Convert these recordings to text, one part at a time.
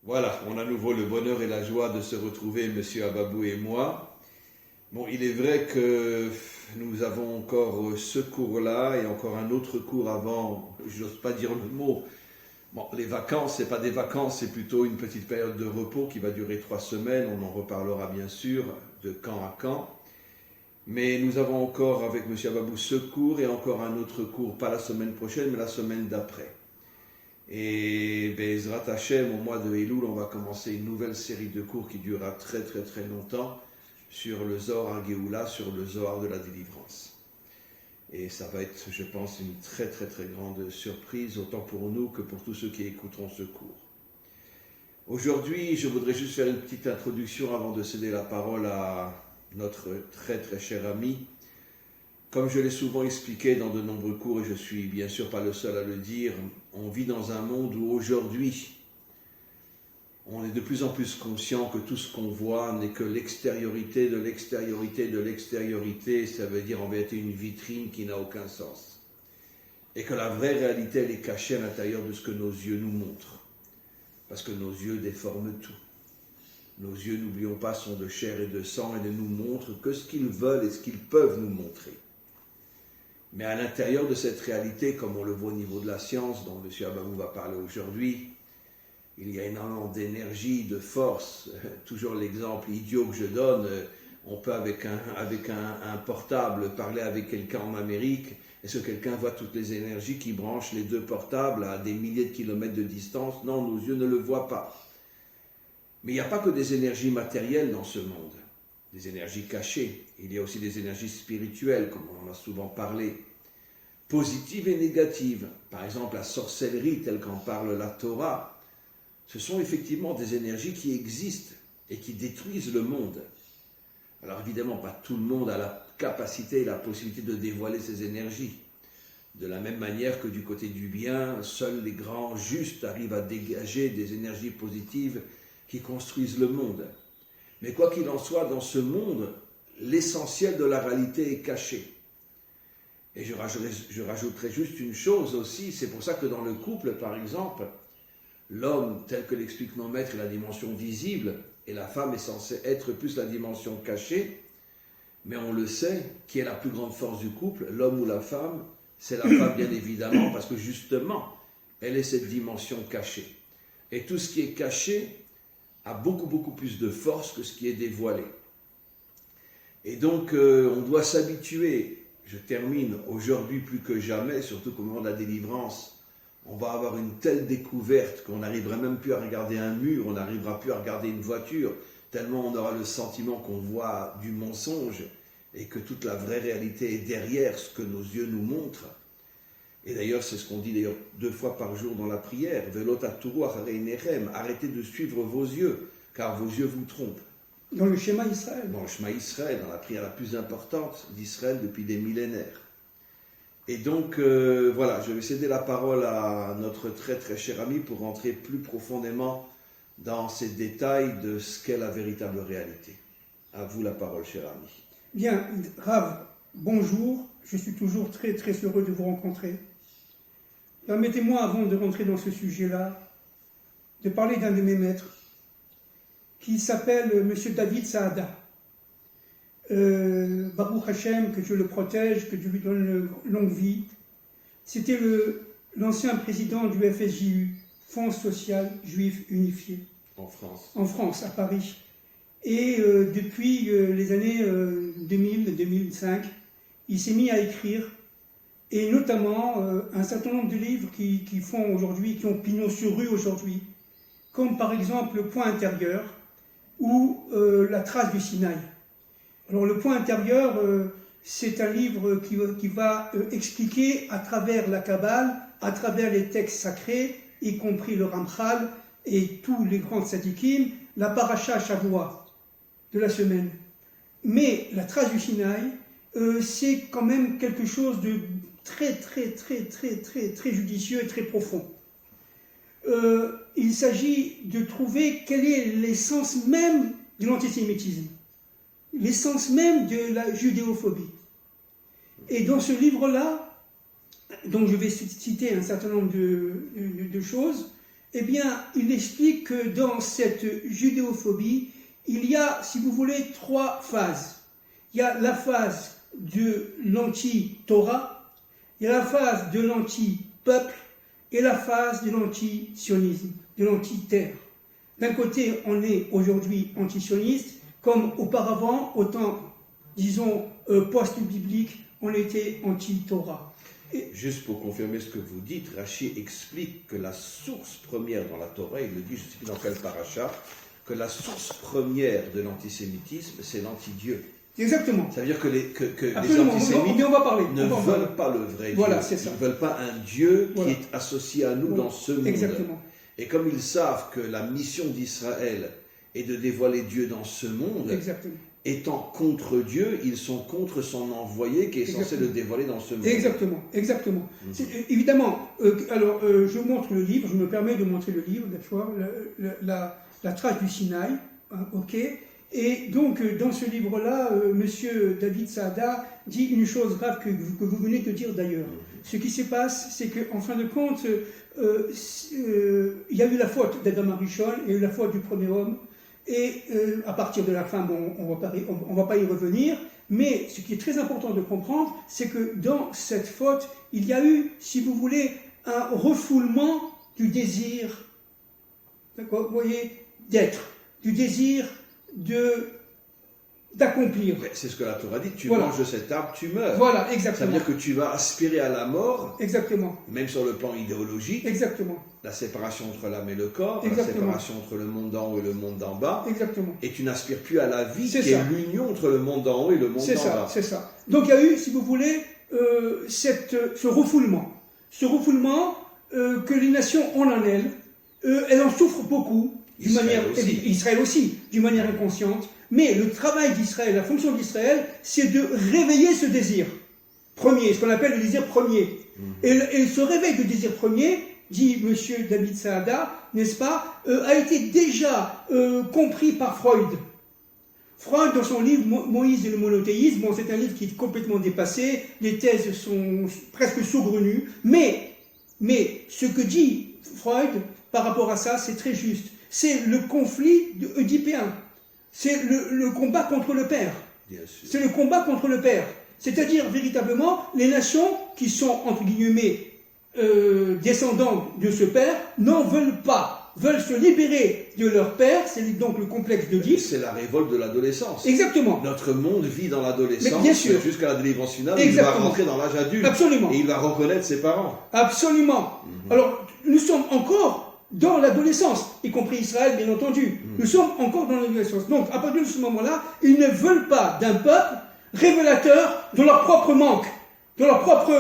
Voilà, on a à nouveau le bonheur et la joie de se retrouver, Monsieur Ababou et moi. Bon, il est vrai que nous avons encore ce cours-là et encore un autre cours avant, j'ose pas dire le mot. Bon, les vacances, c'est pas des vacances, c'est plutôt une petite période de repos qui va durer 3 semaines. On en reparlera bien sûr de camp à camp. Mais nous avons encore avec M. Ababou ce cours et encore un autre cours, pas la semaine prochaine, mais la semaine d'après. Et Bezrat Hashem, au mois de Elul, on va commencer une nouvelle série de cours qui durera très très très longtemps sur le Zohar HaGeoula, sur le Zohar de la délivrance. Et ça va être, je pense, une très très très grande surprise, autant pour nous que pour tous ceux qui écouteront ce cours. Aujourd'hui, je voudrais juste faire une petite introduction avant de céder la parole à notre très très cher ami. Comme je l'ai souvent expliqué dans de nombreux cours, et je suis bien sûr pas le seul à le dire, on vit dans un monde où aujourd'hui, on est de plus en plus conscient que tout ce qu'on voit n'est que l'extériorité de l'extériorité de l'extériorité, ça veut dire en vérité une vitrine qui n'a aucun sens. Et que la vraie réalité, elle est cachée à l'intérieur de ce que nos yeux nous montrent. Parce que nos yeux déforment tout. Nos yeux, n'oublions pas, sont de chair et de sang et ne nous montrent que ce qu'ils veulent et ce qu'ils peuvent nous montrer. Mais à l'intérieur de cette réalité, comme on le voit au niveau de la science, dont M. Ababou va parler aujourd'hui, il y a énormément d'énergie, de force. Toujours l'exemple idiot que je donne, on peut avec un portable parler avec quelqu'un en Amérique. Est-ce que quelqu'un voit toutes les énergies qui branchent les deux portables à des milliers de kilomètres de distance? Non, nos yeux ne le voient pas. Mais il n'y a pas que des énergies matérielles dans ce monde, des énergies cachées. Il y a aussi des énergies spirituelles, comme on en a souvent parlé, positives et négatives. Par exemple, la sorcellerie, telle qu'en parle la Torah, ce sont effectivement des énergies qui existent et qui détruisent le monde. Alors évidemment, pas tout le monde a la capacité et la possibilité de dévoiler ces énergies. De la même manière que du côté du bien, seuls les grands justes arrivent à dégager des énergies positives qui construisent le monde. Mais quoi qu'il en soit, dans ce monde, l'essentiel de la réalité est caché. Et je rajouterai juste une chose aussi, c'est pour ça que dans le couple, par exemple, l'homme, tel que l'expliquent nos maîtres, est la dimension visible, et la femme est censée être plus la dimension cachée, mais on le sait, qui est la plus grande force du couple, l'homme ou la femme? C'est la femme, bien évidemment, parce que justement, elle est cette dimension cachée. Et tout ce qui est caché a beaucoup plus de force que ce qui est dévoilé. Et donc, on doit s'habituer, je termine, aujourd'hui plus que jamais, surtout qu'au moment de la délivrance, on va avoir une telle découverte qu'on n'arrivera même plus à regarder un mur, on n'arrivera plus à regarder une voiture, tellement on aura le sentiment qu'on voit du mensonge et que toute la vraie réalité est derrière ce que nos yeux nous montrent. Et d'ailleurs, c'est ce qu'on dit d'ailleurs 2 fois par jour dans la prière. Arrêtez de suivre vos yeux, car vos yeux vous trompent. Dans le schéma Israël. Dans le schéma Israël, dans la prière la plus importante d'Israël depuis des millénaires. Et donc, voilà, je vais céder la parole à notre très très cher ami pour rentrer plus profondément dans ces détails de ce qu'est la véritable réalité. À vous la parole, cher ami. Bien, Rav, bonjour. Je suis toujours très très heureux de vous rencontrer. Permettez-moi, avant de rentrer dans ce sujet-là, de parler d'un de mes maîtres, qui s'appelle M. David Saada. Baruch Hashem, que Dieu le protège, que Dieu lui donne une longue vie. C'était l'ancien président du FSJU, Fonds social juif unifié. En France. En France, à Paris. Et depuis les années 2000-2005, il s'est mis à écrire, et notamment un certain nombre de livres qui font aujourd'hui, qui ont pignon sur rue aujourd'hui, comme par exemple Le Point intérieur ou La trace du Sinaï. Alors Le Point intérieur, c'est un livre qui va expliquer à travers la Kabbale, à travers les textes sacrés, y compris le Ramchal et tous les grands tzadikim, la paracha Shavua de la semaine. Mais la trace du Sinaï, c'est quand même quelque chose de très judicieux et très profond. Il s'agit de trouver quelle est l'essence même de l'antisémitisme, l'essence même de la judéophobie. Et dans ce livre-là, dont je vais citer un certain nombre de choses, Eh bien, il explique que dans cette judéophobie, il y a, si vous voulez, 3 phases. Il y a la phase de l'anti-Torah, il y a la phase de l'anti-peuple et la phase de l'anti-sionisme, de l'anti-terre. D'un côté, on est aujourd'hui anti-sioniste, comme auparavant, au temps, disons, post-biblique, on était anti-Torah. Juste pour confirmer ce que vous dites, Rachi explique que la source première dans la Torah, il le dit, je ne sais plus dans quel paracha, que la source première de l'antisémitisme, c'est l'anti-Dieu. Exactement. Ça veut dire que les antisémites ne veulent pas le vrai Dieu. C'est ça. Ils ne veulent pas un Dieu qui est associé à nous dans ce monde. Exactement. Et comme ils savent que la mission d'Israël est de dévoiler Dieu dans ce monde, étant contre Dieu, ils sont contre son envoyé qui est censé le dévoiler dans ce monde. Exactement. Évidemment, je montre le livre, je me permets de montrer le livre, d'accord, la trace du Sinaï, hein, ok. Et donc, dans ce livre-là, monsieur David Saada dit une chose grave que vous venez de dire d'ailleurs. Ce qui se passe, c'est qu'en fin de compte, il y a eu la faute d'Adam Arishon, il y a eu la faute du premier homme, et à partir de la fin, bon, on va pas y revenir, mais ce qui est très important de comprendre, c'est que dans cette faute, il y a eu, si vous voulez, un refoulement du désir, d'accord, vous voyez, d'être, du désir d'accomplir. C'est ce que la Torah dit, tu manges de cet arbre, tu meurs. Voilà, exactement. Ça veut dire que tu vas aspirer à la mort, exactement, même sur le plan idéologique, exactement, la séparation entre l'âme et le corps, exactement, la séparation entre le monde d'en haut et le monde d'en bas, exactement, et tu n'aspires plus à la vie, c'est qui est l'union entre le monde d'en haut et le monde d'en bas. C'est ça. Donc il y a eu, si vous voulez, ce refoulement que les nations ont en elles, elles en souffrent beaucoup, Israël aussi, d'une manière inconsciente. Mais le travail d'Israël, la fonction d'Israël, c'est de réveiller ce désir premier, ce qu'on appelle le désir premier. Et ce réveil du désir premier, dit M. David Saada, n'est-ce pas, a été déjà compris par Freud. Freud, dans son livre Moïse et le monothéisme, bon, c'est un livre qui est complètement dépassé, les thèses sont presque saugrenues, mais ce que dit Freud par rapport à ça, c'est très juste. C'est le conflit oedipéen. C'est le combat contre le père. C'est le combat contre le père. C'est-à-dire, véritablement, les nations qui sont, entre guillemets, descendants de ce père, n'en veulent pas, veulent se libérer de leur père, c'est donc le complexe d'Oedipe. C'est la révolte de l'adolescence. Exactement. Notre monde vit dans l'adolescence, bien sûr, jusqu'à la délivrance finale, exactement, il va rentrer dans l'âge adulte. Absolument. Et il va reconnaître ses parents. Absolument. Alors, nous sommes encore dans l'adolescence, y compris Israël, bien entendu. Nous sommes encore dans l'adolescence. Donc, à partir de ce moment-là, ils ne veulent pas d'un peuple révélateur de leur propre manque, de leur propre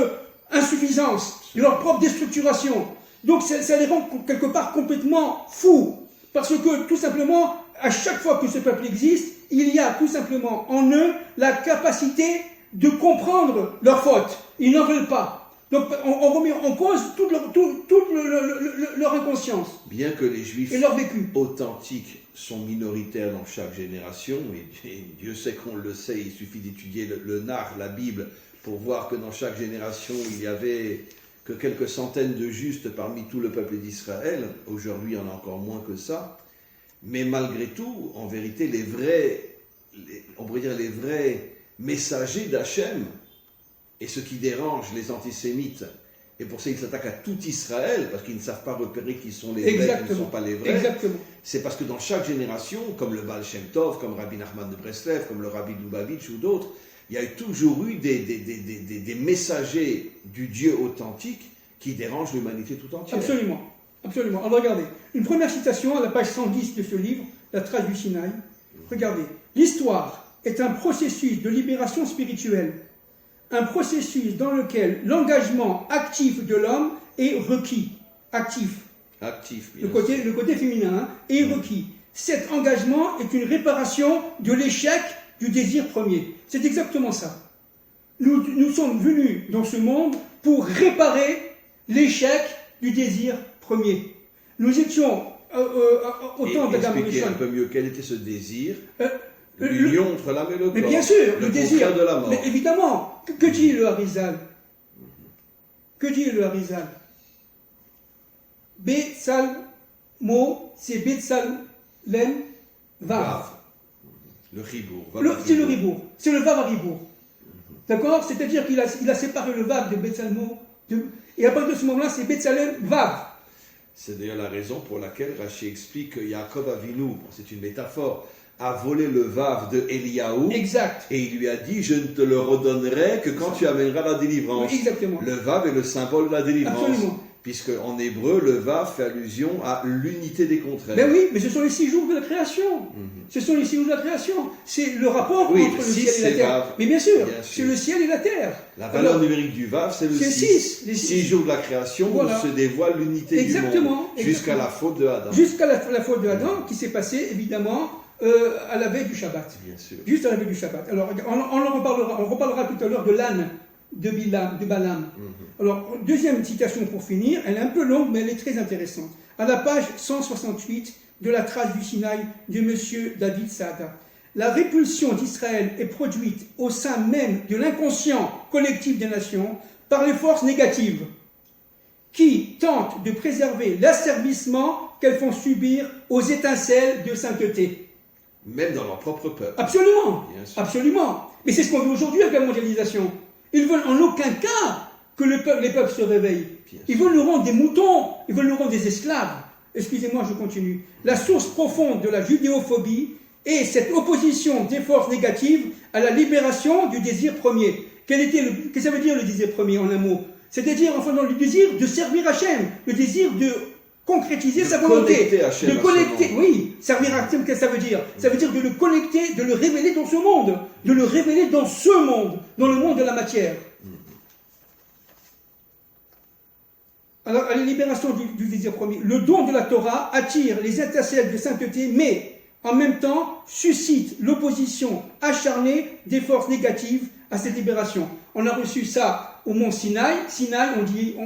insuffisance, de leur propre déstructuration. Donc, ça les rend quelque part complètement fous. Parce que, tout simplement, à chaque fois que ce peuple existe, il y a tout simplement en eux la capacité de comprendre leurs fautes. Ils n'en veulent pas. Donc on remet en cause toute leur inconscience. Bien que les Juifs et leur vécu authentiques sont minoritaires dans chaque génération, et Dieu sait qu'on le sait, il suffit d'étudier le Nar, la Bible, pour voir que dans chaque génération, il n'y avait que quelques centaines de justes parmi tout le peuple d'Israël. Aujourd'hui, il y en a encore moins que ça. Mais malgré tout, en vérité, on pourrait dire les vrais messagers d'Hachem, et ce qui dérange les antisémites, et pour ça ils s'attaquent à tout Israël, parce qu'ils ne savent pas repérer qui sont les vrais, qui ne sont pas les vrais. Exactement. C'est parce que dans chaque génération, comme le Baal Shem Tov, comme Rabbi Nachman de Breslev, comme le Rabbi Lubavitch ou d'autres, il y a toujours eu des messagers du Dieu authentique qui dérangent l'humanité tout entière. Absolument. Absolument. Alors regardez, une première citation à la page 110 de ce livre, La trace du Sinaï. Regardez. L'histoire est un processus de libération spirituelle. Un processus dans lequel l'engagement actif de l'homme est requis. Actif. Le côté féminin est requis. Cet engagement est une réparation de l'échec du désir premier. C'est exactement ça. Nous sommes venus dans ce monde pour réparer l'échec du désir premier. Nous étions au temps d'Adam et expliquez un peu mieux quel était ce désir. L'union entre l'âme et le corps. Mais bien sûr, le désir. De la mort. Mais évidemment, que dit le Harizal? Que dit le Harizal? Betsal mot, c'est Betsalem Vav. Le ribour. C'est le ribour. C'est le Vav à ribour. D'accord? C'est-à-dire qu'il a séparé le Vav de Betsalmo. Et à partir de ce moment-là, c'est Betsalem Vav. C'est d'ailleurs la raison pour laquelle Rashi explique que Yaakov Avinu, c'est une métaphore, a volé le Vav de Eliyahu. Exact. Et il lui a dit, je ne te le redonnerai que quand tu amèneras la délivrance. Oui, exactement. Le Vav est le symbole de la délivrance. Absolument. Puisque en hébreu, le Vav fait allusion à l'unité des contraires. Ben oui, mais ce sont les 6 jours de la création. Ce sont les 6 jours de la création. C'est le rapport entre le ciel et la terre. Vav. Mais bien sûr, c'est le ciel et la terre. La valeur numérique du Vav, c'est le 6. Les 6 jours de la création où se dévoile l'unité du monde. Jusqu'à la faute de Adam. Jusqu'à la faute de Adam, qui s'est passée évidemment à la veille du Shabbat. Bien sûr. Juste à la veille du Shabbat. Alors, on reparlera tout à l'heure de l'âne de Balaam. Alors, deuxième citation pour finir, elle est un peu longue, mais elle est très intéressante. À la page 168 de la trace du Sinaï de M. David Saada. La répulsion d'Israël est produite au sein même de l'inconscient collectif des nations par les forces négatives qui tentent de préserver l'asservissement qu'elles font subir aux étincelles de sainteté. Même dans leur propre peuple. Absolument, absolument. Mais c'est ce qu'on veut aujourd'hui avec la mondialisation. Ils veulent en aucun cas que les peuples se réveillent. Ils veulent nous rendre des moutons, ils veulent nous rendre des esclaves. Excusez-moi, je continue. La source profonde de la judéophobie est cette opposition des forces négatives à la libération du désir premier. Qu'est-ce que ça veut dire le désir premier en un mot? C'est-à-dire, enfin, dans le désir de servir Hachem, le désir de concrétiser sa volonté. Hachem de connecter, oui, servir Hachem, qu'est-ce que ça veut dire? Ça veut dire de le connecter, de le révéler dans ce monde, de le révéler dans ce monde, dans le monde de la matière. Alors, à la libération du désir premier, le don de la Torah attire les étincelles de sainteté, mais en même temps suscite l'opposition acharnée des forces négatives à cette libération. On a reçu ça au mont Sinaï. Sinaï,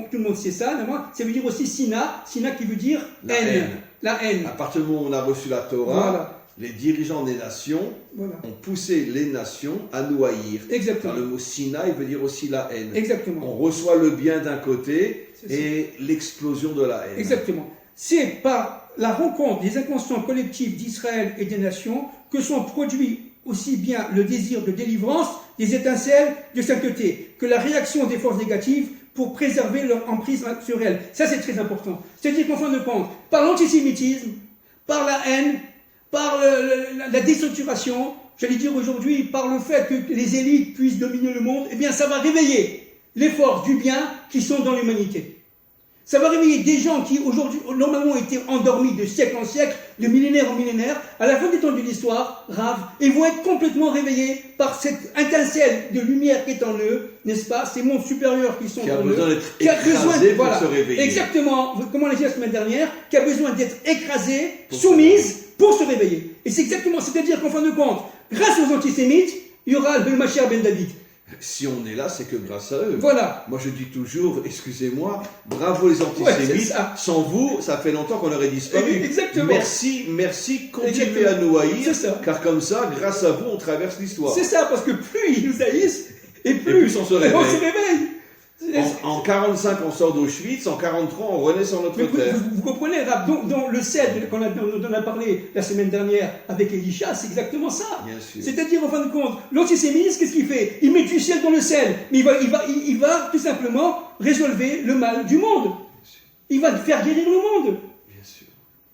tout le monde sait ça, ça veut dire aussi Sina qui veut dire haine. La haine. À partir du moment où on a reçu la Torah, les dirigeants des nations ont poussé les nations à nous haïr. Exactement. Car le mot Sinaï veut dire aussi la haine. Exactement. On reçoit le bien d'un côté et l'explosion de la haine. Exactement. C'est par la rencontre des inconscients collectifs d'Israël et des nations que sont produits aussi bien le désir de délivrance des étincelles de sainteté que la réaction des forces négatives pour préserver leur emprise sur elles. Ça, c'est très important. C'est-à-dire qu'en fin de compte, par l'antisémitisme, par la haine, par la déstructuration, j'allais dire aujourd'hui, par le fait que les élites puissent dominer le monde, eh bien, ça va réveiller les forces du bien qui sont dans l'humanité. Ça va réveiller des gens qui, aujourd'hui, normalement étaient endormis de siècle en siècle, de millénaire en millénaire. À la fin des temps de l'histoire, ils vont être complètement réveillés par cette étincelle de lumière qui est en eux, n'est-ce pas? Ces mondes supérieurs qui sont en eux. Qui a besoin d'être écrasés pour se réveiller. Exactement, comme on l'a dit la semaine dernière, qui a besoin d'être écrasée, soumise, pour se réveiller. Et c'est exactement, c'est-à-dire qu'en fin de compte, grâce aux antisémites, il y aura le Mashiach ben David. Si on est là, c'est que grâce à eux. Voilà. Moi, je dis toujours, excusez-moi, bravo les antisémites. Sans vous, ça fait longtemps qu'on aurait disparu. Exactement. Merci, continuez à nous haïr, car comme ça, grâce à vous, on traverse l'histoire. C'est ça, parce que plus ils nous haïssent, et plus on se réveille. En 45, on sort d'Auschwitz, en 43, on renaît sur notre terre. Vous comprenez, dans le sel dont on a parlé la semaine dernière avec Elisha, c'est exactement ça. Bien sûr. C'est-à-dire, en fin de compte, l'antisémitisme, qu'est-ce qu'il fait? Il met du sel dans le sel, mais il va tout simplement résolver le mal du monde. Il va faire guérir le monde. Bien sûr.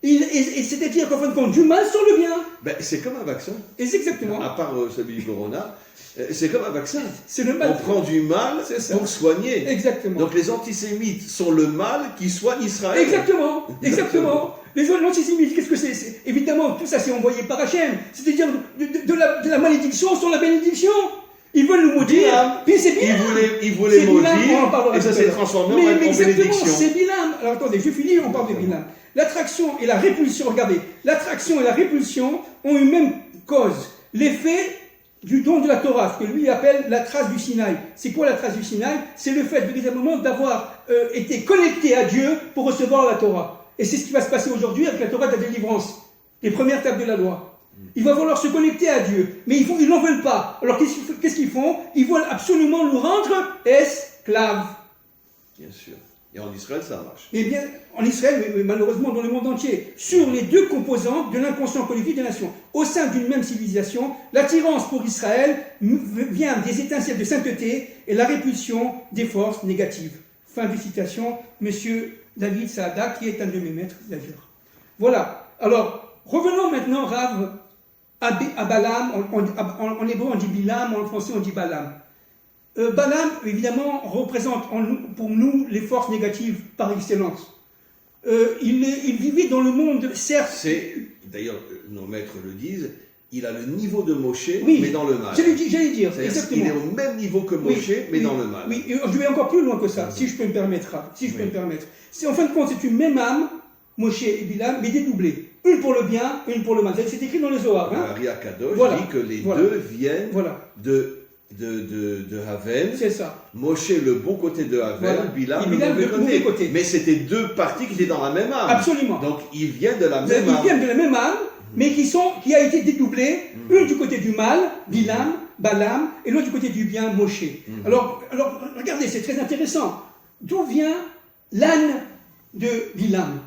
Et c'est-à-dire qu'en fin de compte, du mal sur le bien. C'est comme un vaccin. Et c'est exactement. À part celui du Corona. C'est comme un vaccin. C'est le mal. On prend du mal pour soigner. Exactement. Donc les antisémites sont le mal qui soigne Israël. Exactement. L'antisémitisme, qu'est-ce que c'est? Évidemment, tout ça c'est envoyé par Hachem. C'est-à-dire de la malédiction sur la bénédiction. Ils veulent nous maudire. Puis c'est Bilam. Ils voulaient maudire. Et ça s'est transformé en bénédiction. Exactement, c'est Bilam. Alors attendez, je finis, on parle de Bilam. L'attraction et la répulsion, regardez. L'attraction et la répulsion ont une même cause. L'effet du don de la Torah, ce que lui appelle la trace du Sinaï. C'est quoi la trace du Sinaï? C'est le fait véritablement d'avoir été connecté à Dieu pour recevoir la Torah. Et c'est ce qui va se passer aujourd'hui avec la Torah de la délivrance, les premières tables de la loi. Il va falloir se connecter à Dieu, mais ils n'en veulent pas. Alors qu'est-ce qu'ils font? Ils veulent absolument nous rendre esclaves. Bien sûr. Et en Israël, ça marche. Eh bien, en Israël, mais malheureusement dans le monde entier, sur les deux composantes de l'inconscient collectif des nations. Au sein d'une même civilisation, l'attirance pour Israël vient des étincelles de sainteté et la répulsion des forces négatives. Fin de citation, Monsieur David Saada, qui est un de mes maîtres d'ailleurs. Voilà. Alors, revenons maintenant, Rav, à Balaam. En hébreu, on dit Bilam, en français, on dit Balaam. Balaam, évidemment, représente pour nous les forces négatives par excellence. Il vivait dans le monde, certes... D'ailleurs, nos maîtres le disent, il a le niveau de Moshe, oui, mais dans le mal. J'allais dire, exactement. Il est au même niveau que Moshe, mais dans le mal. Oui, je vais encore plus loin que ça, si je peux me permettre. En fin de compte, c'est une même âme, Moshe et Bilam, mais dédoublée. Une pour le bien, une pour le mal. C'est écrit dans le Zohar. Maria Kadosh dit que les deux viennent de Havel. C'est ça. Moshe le bon côté de Havel, Bilam le mauvais côté. Mais c'était deux parties qui étaient dans la même âme. Absolument. Donc ils viennent de la même âme. Ils viennent de la même âme, mais qui a été dédoublée, une du côté du mal, Bilam, Balaam, et l'autre du côté du bien, Moshe. Alors, regardez, c'est très intéressant. D'où vient l'âne de Bilam?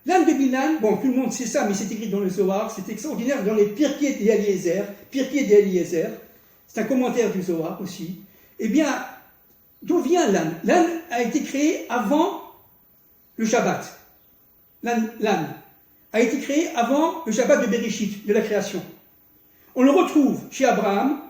L'âne de Bilam, bon, tout le monde sait ça, mais c'est écrit dans le Zohar, c'est extraordinaire dans les Pirkei d'Eliezer. C'est un commentaire du Zohar aussi. Eh bien, d'où vient l'âne? L'âne a été créé avant le Shabbat. L'âne a été créé avant le Shabbat de Bereshit, de la création. On le retrouve chez Abraham,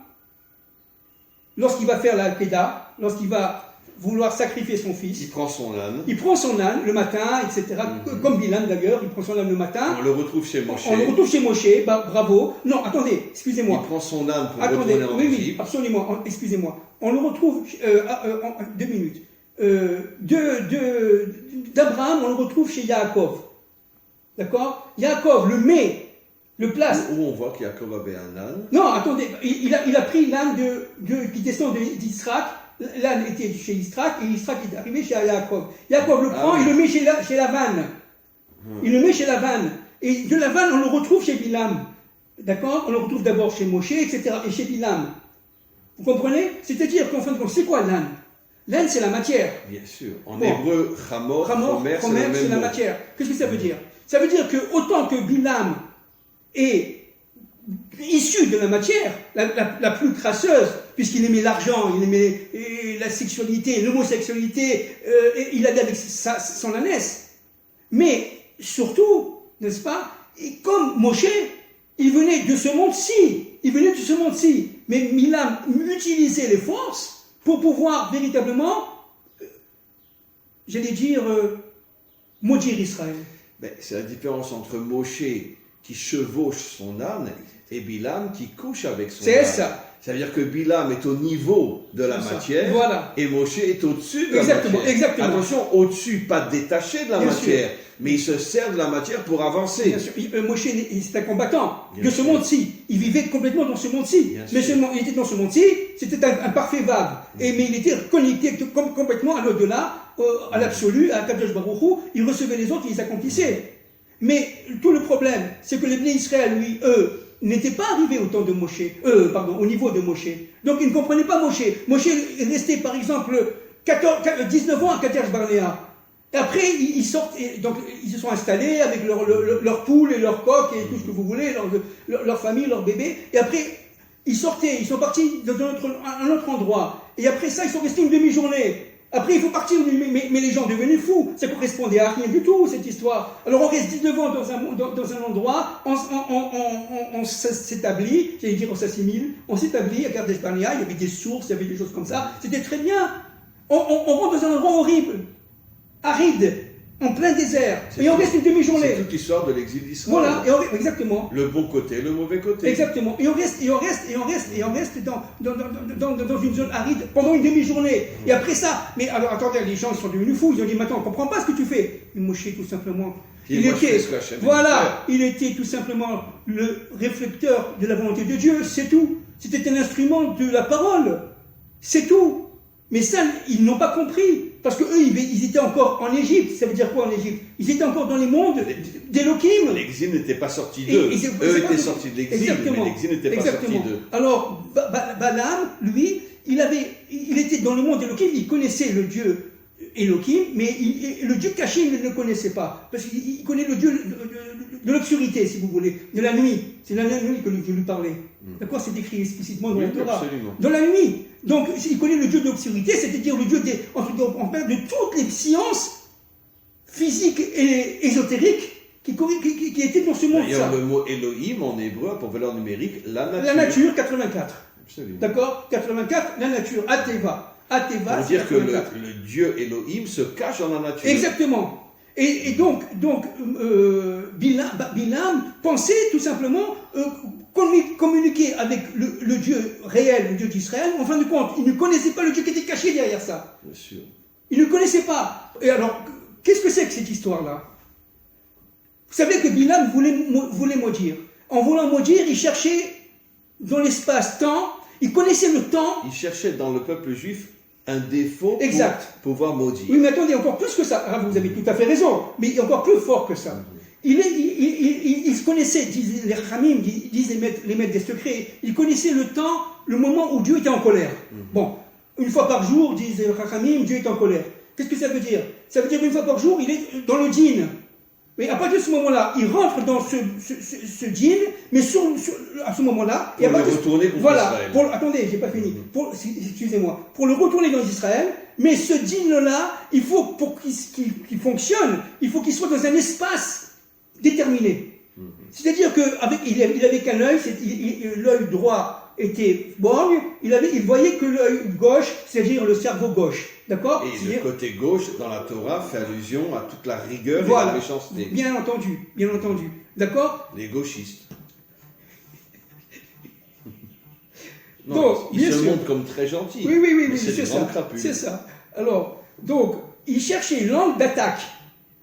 lorsqu'il va faire la Al-Qeda, lorsqu'il va vouloir sacrifier son fils. Il prend son âne. Il prend son âne le matin, etc. Comme Bilam d'ailleurs, il prend son âne le matin. On le retrouve chez Moshe. Bravo. Non, attendez, excusez-moi. Il prend son âne pour retourner en Égypte. Oui, absolument, excusez-moi. On le retrouve, 2 minutes. D'Abraham, on le retrouve chez Yaakov. D'accord? Yaakov le place. Où on voit qu'Yaakov avait un âne. Non, attendez, il a pris l'âne qui descend d'Israël. L'âne était chez Israël et Israël est arrivé chez Yaakov. Yaakov le prend, il le met chez Lavan. Il le met chez Lavan. Et de Lavan, on le retrouve chez Bilam. D'accord? On le retrouve d'abord chez Moshe, etc. et chez Bilam. Vous comprenez? C'est-à-dire qu'en fin de compte, c'est quoi l'âne? L'âne, c'est la matière. Bien sûr. En hébreu, Chamor, c'est la matière. Qu'est-ce que ça veut dire? Ça veut dire que autant que Bilam est issu de la matière, la plus crasseuse, puisqu'il aimait l'argent, il aimait la sexualité, l'homosexualité, il allait avec son ânesse. Mais surtout, n'est-ce pas, et comme Moshe, il venait de ce monde-ci. Mais Bilam utilisait les forces pour pouvoir véritablement, maudire Israël. C'est la différence entre Moshe qui chevauche son âne et Bilam qui couche avec son âne. C'est ça. Ça veut dire que Bilam est au niveau de la matière, voilà. Et Moshe est au-dessus de la matière. Exactement. Attention, au-dessus, pas détaché de la matière, mais il se sert de la matière pour avancer. Bien sûr. Moshe, c'est un combattant de ce monde-ci. Il vivait complètement dans ce monde-ci. Mais il était dans ce monde-ci, c'était un parfait vague. Mais il était connecté complètement à l'au-delà, à l'absolu, à Kadosh Baruch Hu. Il recevait les autres, il les accomplissait. Mais tout le problème, c'est que les Bnei Israël, eux, n'étaient pas arrivés au temps de Moshe, au niveau de Moshe. Donc ils ne comprenaient pas Moshe. Moshe est resté, par exemple, 19 ans à Kadesh Barnea. Et après, ils sortent, donc ils se sont installés avec leurs poules et leurs coqs et tout ce que vous voulez, leur famille, leurs bébés. Et après, ils sortaient, ils sont partis dans un autre endroit. Et après ça, ils sont restés une demi-journée. Après, il faut partir, mais les gens devenaient fous. Ça correspondait à rien du tout, cette histoire. Alors, on reste 19 ans dans un endroit, on s'établit, j'allais dire on s'assimile, on s'établit à Kadesh Barnea, il y avait des sources, il y avait des choses comme ça. C'était très bien. On rentre dans un endroit horrible, aride, en plein désert, et on reste une demi-journée. C'est toute l'histoire de l'exil d'Israël. Voilà, exactement. Le bon côté, le mauvais côté. Exactement. Et on reste dans une zone aride pendant une demi-journée. Et après ça, mais alors attendez, les gens sont devenus fous. Ils ont dit, maintenant, on ne comprend pas ce que tu fais. Et Moshe, tout simplement, il était tout simplement le réflecteur de la volonté de Dieu, c'est tout. C'était un instrument de la parole, c'est tout. Mais ça, ils n'ont pas compris. Parce qu'eux, ils étaient encore en Égypte. Ça veut dire quoi en Égypte? Ils étaient encore dans les mondes d'Elohim. L'exil n'était pas sorti d'eux. Eux étaient sortis de l'exil, mais l'exil n'était pas sorti d'eux. Alors, Balaam, lui, il était dans le monde d'Elohim, il connaissait le Dieu Elohim, mais le Dieu caché, il ne le connaissait pas. Parce qu'il connaît le Dieu de l'obscurité, si vous voulez, de la nuit. C'est dans la nuit que Dieu lui parlait. D'accord? C'est écrit explicitement dans la Torah. Dans la nuit. Donc, il connaît le Dieu de l'obscurité, c'est-à-dire le Dieu de toutes les sciences physiques et ésotériques qui étaient dans ce monde. D'ailleurs, le mot Elohim en hébreu a pour valeur numérique la nature. La nature, 84. Absolument. D'accord? 84, la nature, Ateva. Ateva, pour dire que le Dieu Elohim se cache dans la nature. Exactement. Et donc Bilam pensait tout simplement communiquer avec le Dieu réel, le Dieu d'Israël. En fin de compte, il ne connaissait pas le Dieu qui était caché derrière ça. Bien sûr. Il ne connaissait pas. Et alors, qu'est-ce que c'est que cette histoire-là? Vous savez que Bilam voulait maudire. En voulant maudire, il cherchait dans l'espace-temps, il connaissait le temps. Il cherchait dans le peuple juif un défaut pour pouvoir maudire. Oui, mais attendez, encore plus que ça. Ah, vous avez tout à fait raison, mais encore plus fort que ça. Il se connaissait, disent les Ramim, disent les maîtres des secrets, il connaissait le temps, le moment où Dieu était en colère. Bon, une fois par jour, disent les Ramim, Dieu est en colère. Qu'est-ce que ça veut dire? Ça veut dire qu'une fois par jour, il est dans le djinn. Mais à partir de ce moment-là, il rentre dans ce djinn, mais à ce moment-là... Pour le retourner contre Israël. Attendez, j'ai pas fini. Excusez-moi. Pour le retourner dans Israël, mais ce djinn-là, il faut, pour qu'il fonctionne, il faut qu'il soit dans un espace déterminé. C'est-à-dire qu'il avait qu'un œil, l'œil droit était borgne, il voyait que l'œil gauche, c'est-à-dire le cerveau gauche. D'accord? Et le côté gauche, dans la Torah, fait allusion à toute la rigueur et la méchanceté. Bien entendu. D'accord? Les gauchistes. Donc, ils se montrent comme très gentils. Oui, c'est ça. C'est ça. Alors, donc, il cherchait une langue d'attaque.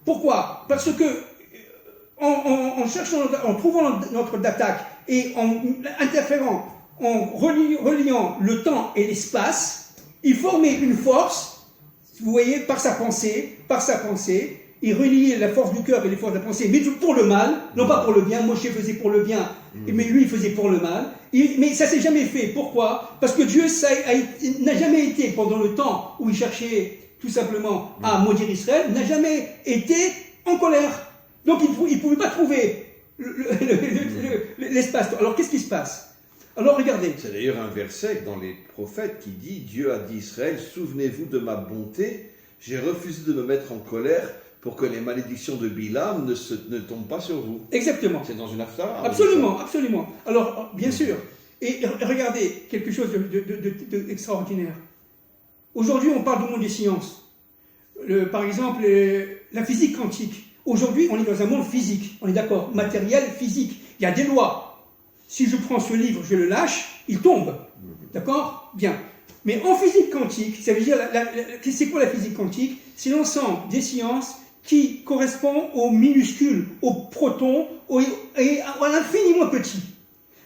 Pourquoi? Parce que en trouvant notre d'attaque et en interférant, en reliant le temps et l'espace, il formait une force, vous voyez, par sa pensée, il reliait la force du cœur et les forces de la pensée, mais pour le mal, non pas pour le bien. Moshe faisait pour le bien, mais lui il faisait pour le mal. Mais ça s'est jamais fait. Pourquoi? Parce que Dieu n'a jamais été, pendant le temps où il cherchait tout simplement à maudire Israël, n'a jamais été en colère. Donc il ne pouvait pas trouver l'espace. Alors qu'est-ce qui se passe? Alors regardez. C'est d'ailleurs un verset dans les prophètes qui dit: Dieu a dit Israël, souvenez-vous de ma bonté, j'ai refusé de me mettre en colère pour que les malédictions de Bilam ne tombent pas sur vous. Exactement. C'est dans une Haftarah. Absolument. Alors, bien sûr. Et regardez, quelque chose d'extraordinaire. Aujourd'hui, on parle du monde des sciences. Par exemple, la physique quantique. Aujourd'hui, on est dans un monde physique. On est d'accord? Matériel, physique. Il y a des lois. Si je prends ce livre, je le lâche, il tombe. D'accord? Bien. Mais en physique quantique, ça veut dire, c'est quoi la physique quantique? C'est l'ensemble des sciences qui correspond aux minuscules, aux protons, et à l'infiniment petit.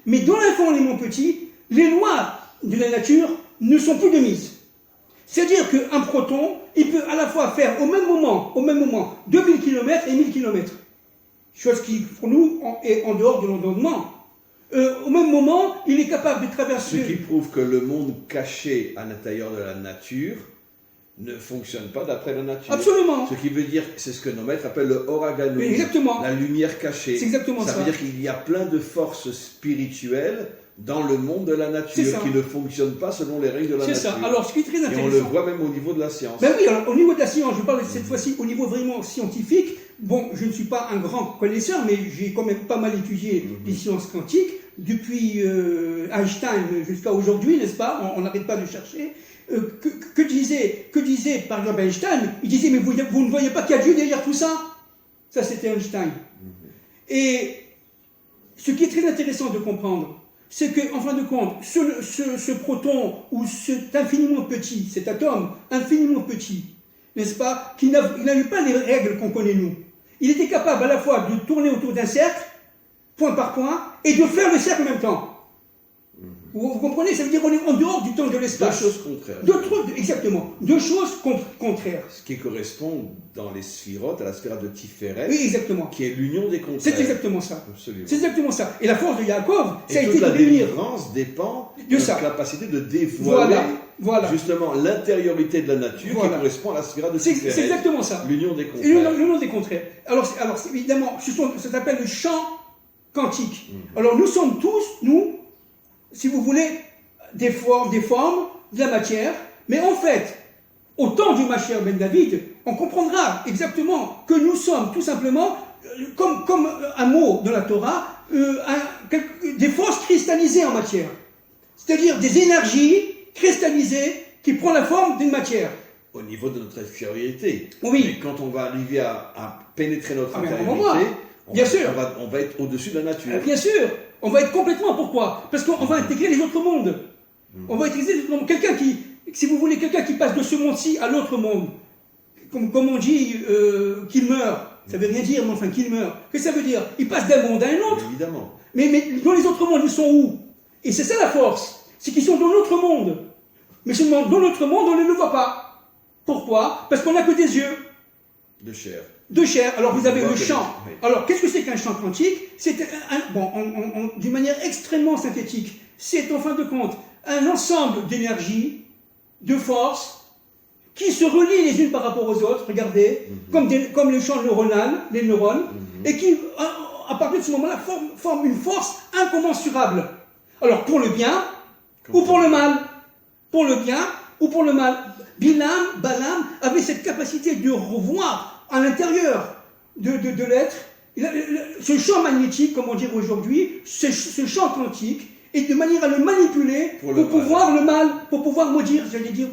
Mais dans l'infiniment petit, les lois de la nature ne sont plus de mise. C'est-à-dire qu'un proton, il peut à la fois faire au même moment 2000 km et 1000 km. Chose qui, pour nous, est en dehors de l'entendement. Au même moment, il est capable de traverser... Ce qui prouve que le monde caché à l'intérieur de la nature ne fonctionne pas d'après la nature. Absolument. Ce qui veut dire, c'est ce que nos maîtres appellent le Oraganum. Exactement. La lumière cachée. C'est exactement ça. Ça veut dire qu'il y a plein de forces spirituelles dans le monde de la nature qui ne fonctionnent pas selon les règles de la nature. C'est ça. Alors, ce qui est très intéressant... Et on le voit même au niveau de la science. Ben oui, alors, au niveau de la science, je parle cette fois-ci au niveau vraiment scientifique. Bon, je ne suis pas un grand connaisseur, mais j'ai quand même pas mal étudié les sciences quantiques. Depuis Einstein jusqu'à aujourd'hui, n'est-ce pas? On n'arrête pas de chercher. Que disait par exemple Einstein? Il disait, mais vous ne voyez pas qu'il y a Dieu derrière tout ça? Ça, c'était Einstein. Et ce qui est très intéressant de comprendre, c'est qu'en fin de compte, ce proton, ou cet infiniment petit, cet atome infiniment petit, n'est-ce pas, qui n'avait pas les règles qu'on connaît nous. Il était capable à la fois de tourner autour d'un cercle, point par point, et de faire le cercle en même temps. Vous comprenez? Ça veut dire qu'on est en dehors du temps de l'espace. Deux choses contraires. Exactement. Deux choses contraires. Ce qui correspond dans les sphirotes à la sphère de Tiferet. Oui, exactement. Qui est l'union des contraires. C'est exactement ça. Absolument. C'est exactement ça. Et la force de Yaakov, ça a été toute la de réunir. délivrance dépend de de sa capacité de dévoiler Voilà. Justement, l'intériorité de la nature qui correspond à la sphère de C'est exactement ça. L'union des contraires. L'union des contraires. Alors évidemment, ça s'appelle le champ quantique. Alors nous sommes tous, nous, si vous voulez, des formes, de la matière, mais en fait, au temps du Mashiach ben David, on comprendra exactement que nous sommes tout simplement, comme un mot dans la Torah, des forces cristallisées en matière. C'est-à-dire des énergies cristallisées qui prennent la forme d'une matière. Au niveau de notre extériorité. Oui. Mais quand on va arriver à pénétrer notre intériorité, on va être au-dessus de la nature. Bien sûr, on va être complètement. Pourquoi? Parce qu'on va intégrer les autres mondes. On va intégrer les autres mondes. Quelqu'un qui, si vous voulez, quelqu'un qui passe de ce monde-ci à l'autre monde, comme on dit qu'il meurt, ça veut rien dire, mais enfin qu'il meurt. Qu'est-ce que ça veut dire? Il passe d'un monde à un autre. Évidemment. Mais dans les autres mondes, ils sont où? Et c'est ça la force, c'est qu'ils sont dans notre monde. Mais seulement dans notre monde, on ne le voit pas. Pourquoi? Parce qu'on n'a que des yeux. De chair. De chair. Alors vous avez le champ. Oui. Alors qu'est-ce que c'est qu'un champ quantique? C'est d'une manière extrêmement synthétique. C'est en fin de compte un ensemble d'énergie, de forces, qui se relient les unes par rapport aux autres, regardez, comme les champs neuronales, les neurones, et qui, à partir de ce moment-là, forment une force incommensurable. Alors pour le bien ou pour le mal. Pour le bien ou pour le mal. Balaam avait cette capacité de revoir à l'intérieur de l'être ce champ magnétique, comme on dirait aujourd'hui, ce champ quantique, et de manière à le manipuler pour pouvoir le mal, pour pouvoir maudire,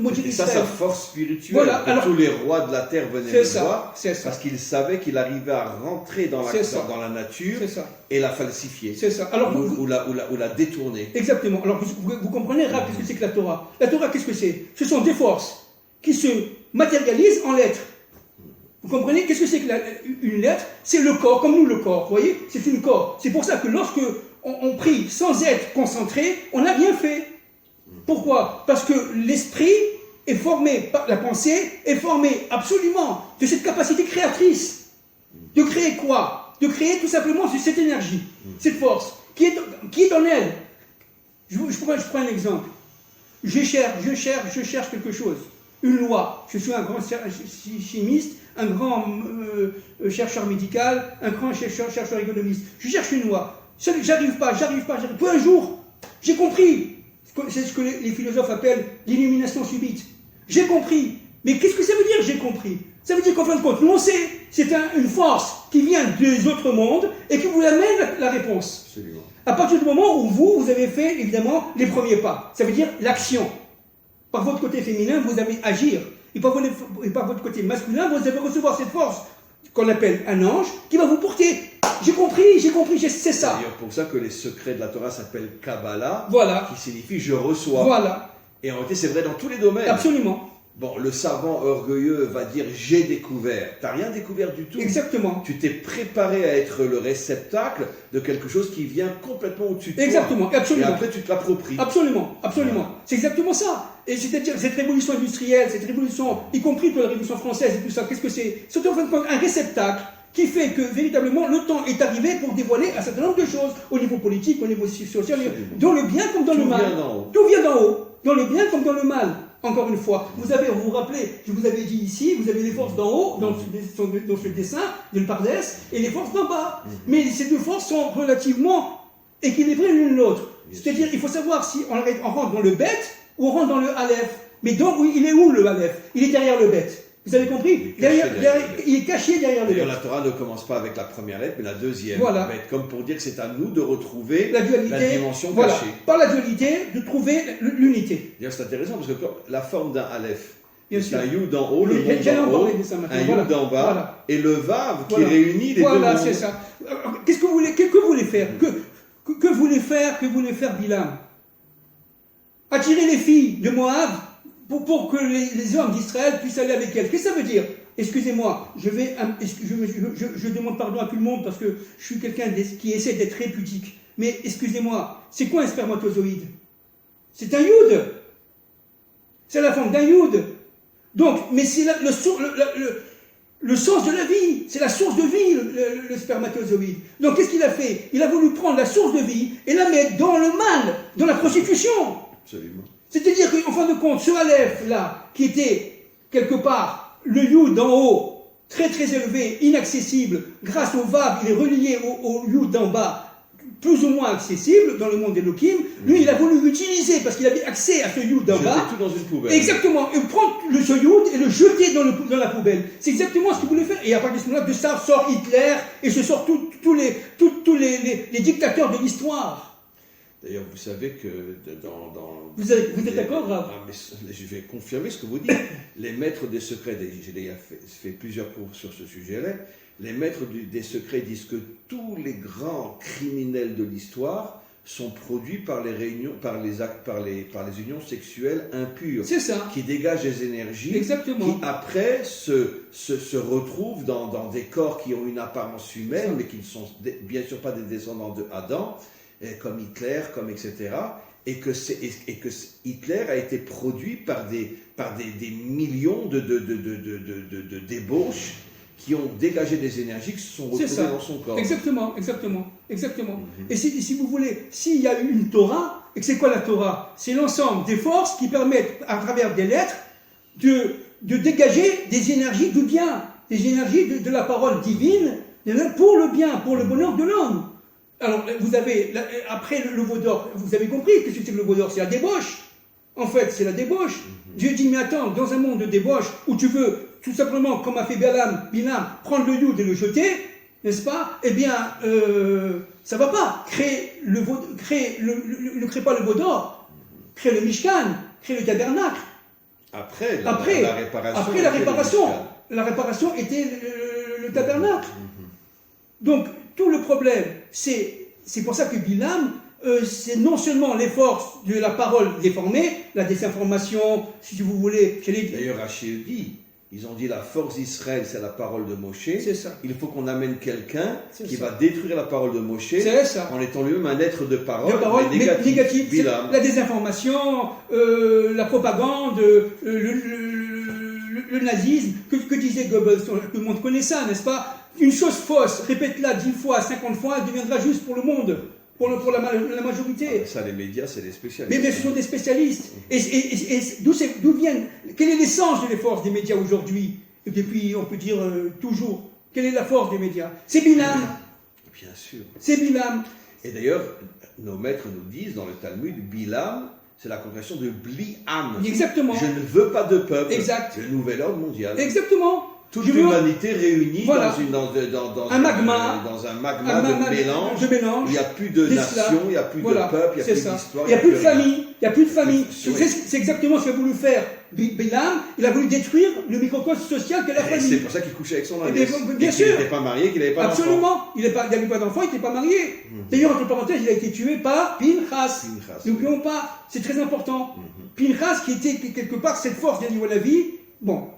maudire et ça, Israël. sa force spirituelle, voilà, alors, tous les rois de la terre venaient le voir, parce qu'ils savaient qu'il arrivait à rentrer dans la nature et la falsifier. C'est ça. Alors, ou la détourner. Exactement. Alors vous comprenez, qu'est-ce que c'est que la Torah? La Torah, qu'est-ce que c'est? Ce sont des forces qui se matérialisent en lettres. Vous comprenez? Qu'est-ce que c'est qu'une lettre? C'est le corps, comme nous le corps, vous voyez? C'est une corps. C'est pour ça que lorsque on prie sans être concentré, on n'a rien fait. Pourquoi? Parce que l'esprit est formé, la pensée est formée absolument de cette capacité créatrice. De créer quoi? De créer tout simplement cette énergie, cette force, qui est en elle. Je prends un exemple. Je cherche quelque chose. Une loi. Je suis un grand chimiste, un grand chercheur médical, un grand chercheur économiste. Je cherche une loi. J'arrive pas. Puis un jour, j'ai compris. C'est ce que les philosophes appellent l'illumination subite. J'ai compris. Mais qu'est-ce que ça veut dire, j'ai compris? Ça veut dire qu'en fin de compte, nous on sait, c'est une force qui vient des autres mondes et qui vous amène la réponse. Absolument. À partir du moment où vous avez fait, évidemment, les premiers pas. Ça veut dire l'action. Par votre côté féminin, vous allez agir. Et par votre côté masculin, vous allez recevoir cette force qu'on appelle un ange qui va vous porter. J'ai compris, c'est ça. C'est d'ailleurs pour ça que les secrets de la Torah s'appellent Kabbalah, qui signifie je reçois. Voilà. Et en réalité, c'est vrai dans tous les domaines. Absolument. Bon, le savant orgueilleux va dire j'ai découvert. Tu n'as rien découvert du tout. Exactement. Tu t'es préparé à être le réceptacle de quelque chose qui vient complètement au-dessus de toi. Exactement, absolument. Et après, tu te l'appropries. Absolument. Voilà. C'est exactement ça. Et c'est-à-dire, cette révolution industrielle, cette révolution, y compris pour la révolution française et tout ça, qu'est-ce que c'est? C'est en fin de compte un réceptacle qui fait que, véritablement, le temps est arrivé pour dévoiler un certain nombre de choses, au niveau politique, au niveau social, dans le bien comme dans le mal. Tout vient d'en haut. Dans le bien comme dans le mal. Encore une fois, vous vous rappelez, je vous avais dit ici, vous avez les forces d'en haut, dans ce dessin, de l'Epardès, et les forces d'en bas. Mais ces deux forces sont relativement équilibrées l'une l'autre. C'est-à-dire, il faut savoir si on rentre dans le bête ou on rentre dans le Aleph. Mais donc, il est où le Aleph? Il est derrière le bête. Vous avez compris? Il est caché derrière le bête. La Torah ne commence pas avec la première lettre, mais la deuxième. Voilà. Comme pour dire que c'est à nous de retrouver la dimension cachée. Par la dualité, de trouver l'unité. D'ailleurs, c'est intéressant parce que la forme d'un Aleph, c'est un Yud d'en haut, le monde d'en haut, un Yud d'en bas, et le Vav qui réunit les deux mondes. Voilà, c'est ça. Qu'est-ce que vous voulez faire? Que voulait faire Bilam? Attirer les filles de Moab pour que les hommes d'Israël puissent aller avec elles. Qu'est-ce que ça veut dire? Excusez-moi, je demande pardon à tout le monde parce que je suis quelqu'un qui essaie d'être très pudique. Mais excusez-moi, c'est quoi un spermatozoïde? C'est un Yud. C'est la forme d'un Yud. Donc, mais c'est le sens de la vie. C'est la source de vie, le spermatozoïde. Donc, qu'est-ce qu'il a fait? Il a voulu prendre la source de vie et la mettre dans le mal, dans la prostitution. Absolument. C'est-à-dire qu'en fin de compte, ce Aleph là, qui était quelque part le Yud d'en haut, très très élevé, inaccessible, grâce au Vav, il est relié au Yud d'en bas, plus ou moins accessible dans le monde d'Elohim. Lui, il a voulu l'utiliser parce qu'il avait accès à ce Yud d'en bas. Jeter tout dans une poubelle. Exactement, et prendre ce Yud et le jeter dans la poubelle. C'est exactement ce qu'il voulait faire. Et à partir de ce moment-là, de ça sort Hitler et se sortent tous les dictateurs de l'histoire. D'ailleurs, vous savez que Vous êtes d'accord, Rav? Je vais confirmer ce que vous dites. Les maîtres des secrets, j'ai déjà fait plusieurs cours sur ce sujet-là, les maîtres des secrets disent que tous les grands criminels de l'histoire sont produits par les réunions, par les unions sexuelles impures. C'est ça. Qui dégagent des énergies. Exactement. Qui après se retrouvent dans des corps qui ont une apparence humaine, mais qui ne sont bien sûr pas des descendants de Adam, comme Hitler, comme etc. Et que Hitler a été produit par des millions de débauches qui ont dégagé des énergies qui se sont retrouvées dans son corps. Exactement. Et si vous voulez, s'il y a eu une Torah, et que c'est quoi la Torah? C'est l'ensemble des forces qui permettent, à travers des lettres, de dégager des énergies du bien, des énergies de la parole divine, pour le bien, pour le bonheur de l'homme. Alors, vous avez, après le veau d'or, vous avez compris que c'est le veau d'or, c'est la débauche. En fait, c'est la débauche. Dieu dit, mais attends, dans un monde de débauche, où tu veux, tout simplement, comme a fait Bilam, prendre le Yud et le jeter, n'est-ce pas? Eh bien, ça va pas. Ne crée pas le veau d'or. Crée le Mishkan, crée le tabernacle. Après la réparation. La réparation était le tabernacle. Donc, tout le problème, c'est pour ça que Bilam, c'est non seulement les forces de la parole déformée, la désinformation, si vous voulez. D'ailleurs, Rachid dit, ils ont dit la force d'Israël, c'est la parole de Moshe. C'est ça. Il faut qu'on amène quelqu'un qui va détruire la parole de Moshe en étant lui-même un être de parole, mais négatif. La désinformation, la propagande, le nazisme, que disait Goebbels, tout le monde connaît ça, n'est-ce pas? Une chose fausse, répète-la 10 fois, 50 fois, elle deviendra juste pour le monde, pour la majorité. Ça, les médias, c'est des spécialistes. Mais ce sont des spécialistes. Et d'où viennent, quelle est l'essence de la force des médias aujourd'hui? Et depuis, on peut dire toujours, quelle est la force des médias? C'est Bilam. Bien sûr. C'est Bilam. Et d'ailleurs, nos maîtres nous disent dans le Talmud, Bilam, c'est la congrégation de Bli'am. Exactement. Je ne veux pas de peuple. Exact. Le nouvel ordre mondial. Exactement. Toute l'humanité réunie voilà. dans un magma de mélange. Il n'y a plus de nation, il n'y a plus de peuple, il n'y a plus d'histoire. Il n'y a plus de famille. Il n'y a plus de famille. C'est exactement ce qu'a voulu faire Bilam. Il a voulu détruire le microcosme social qu'est la famille. C'est pour ça qu'il couchait avec son index. Bien sûr. Il n'était pas marié, qu'il n'avait pas d'enfant. Absolument. Il n'avait pas d'enfant, il n'était pas marié. D'ailleurs, entre parenthèses, il a été tué par Pinchas. N'oublions pas, c'est très important. Pinchas, qui était quelque part cette force d'Eli Walavi, bon,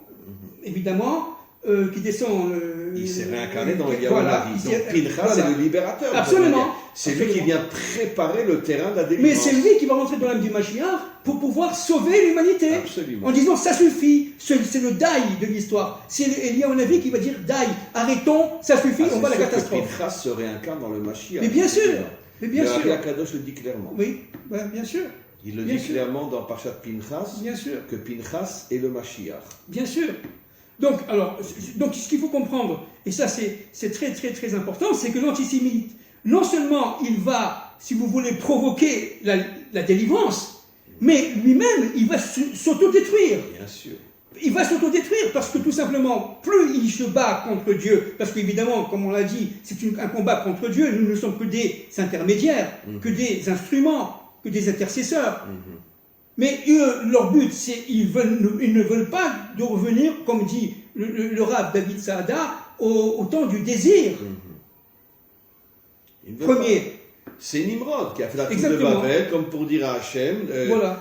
évidemment, qui descend. Il s'est réincarné dans Eliyahu Hanavi. Donc Pinchas, c'est le libérateur. Absolument. C'est lui qui vient préparer le terrain de la délivrance. Mais c'est lui qui va rentrer dans l'âme du Mashiach pour pouvoir sauver l'humanité. Absolument. En disant ça suffit, c'est le daï de l'histoire. C'est Eliyahu Hanavi qui va dire daï, arrêtons, ça suffit, on va à la catastrophe. Pinchas se réincarne dans le Mashiach. Mais bien sûr. Mais bien sûr. Le Kadosh le dit clairement. Oui, bien sûr. Il le dit clairement dans Parshat Pinchas. Bien sûr. Que Pinchas est le Mashiach. Bien sûr. Donc, ce qu'il faut comprendre, et ça c'est très très très important, c'est que l'antisémite, non seulement il va, si vous voulez, provoquer la délivrance, mais lui-même, il va s'autodétruire. Bien sûr. Il va s'autodétruire parce que tout simplement, plus il se bat contre Dieu, parce qu'évidemment, comme on l'a dit, c'est un combat contre Dieu, nous ne sommes que des intermédiaires, que des instruments, que des intercesseurs. Mais eux, leur but, c'est ils ne veulent pas de revenir, comme dit le Rav David Saada, au temps du désir. Premier. C'est Nimrod qui a fait la tour de Babel, comme pour dire à Hachem,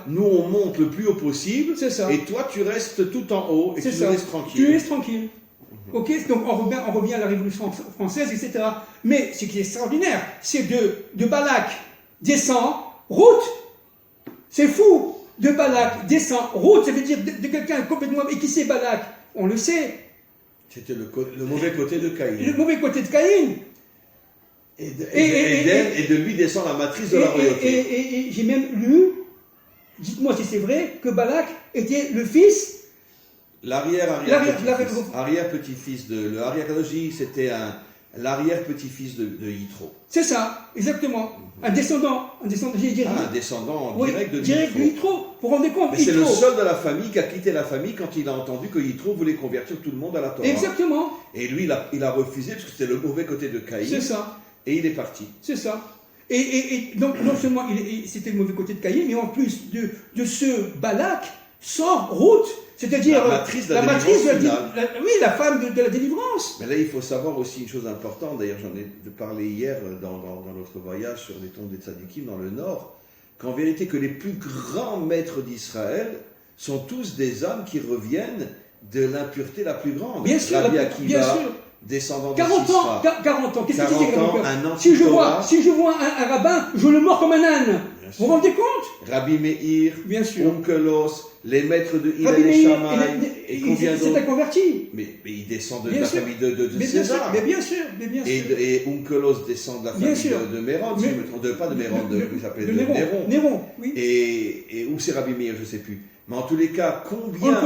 nous on monte le plus haut possible, et toi tu restes tout en haut, et tu nous laisses tranquille. Tu laisses tranquille. Ok, donc on revient à la Révolution française, etc. Mais ce qui est extraordinaire, c'est de Balak descend, route. C'est fou. De Balak descend, route, ça veut dire de quelqu'un complètement... Et qui c'est Balak? On le sait. C'était le mauvais côté de Caïn. Le mauvais côté de Caïn. Et de lui descend la matrice de la royauté. Et j'ai même lu dites-moi si c'est vrai, que Balak était le fils. L'arrière-petit-fils le arrière-Kadoshi, c'était l'arrière-petit-fils de Yitro. C'est ça, exactement. Un descendant direct de Yitro. Vous vous rendez compte? Mais c'est le seul de la famille qui a quitté la famille quand il a entendu que Yitro voulait convertir tout le monde à la Torah. Exactement. Et lui, il a refusé parce que c'était le mauvais côté de Caïn. C'est ça. Et il est parti. C'est ça. Et donc, non seulement c'était le mauvais côté de Caïn, mais en plus de ce Balak sort Ruth, c'est-à-dire la femme de la délivrance. Mais là, il faut savoir aussi une chose importante. D'ailleurs, j'en ai parlé hier dans notre voyage sur les tombes des Tzadikim dans le Nord, qu'en vérité, que les plus grands maîtres d'Israël sont tous des hommes qui reviennent de l'impureté la plus grande. Bien sûr, bien sûr. Descendant de 40 Sisra. 40 ans, qu'est-ce que tu dis si je vois un rabbin, je le mords comme un âne. Vous vous rendez compte? Rabbi Meir, bien sûr. Onkelos, les maîtres de Hillel et Shammai, et combien d'autres? C'est converti. Mais il descend de la famille de César. Mais bien sûr. Et Onkelos descend de la famille de Méron, pas de Méron, de Néron, oui. Et où c'est Rabbi Meir, je ne sais plus. Mais en tous les cas, combien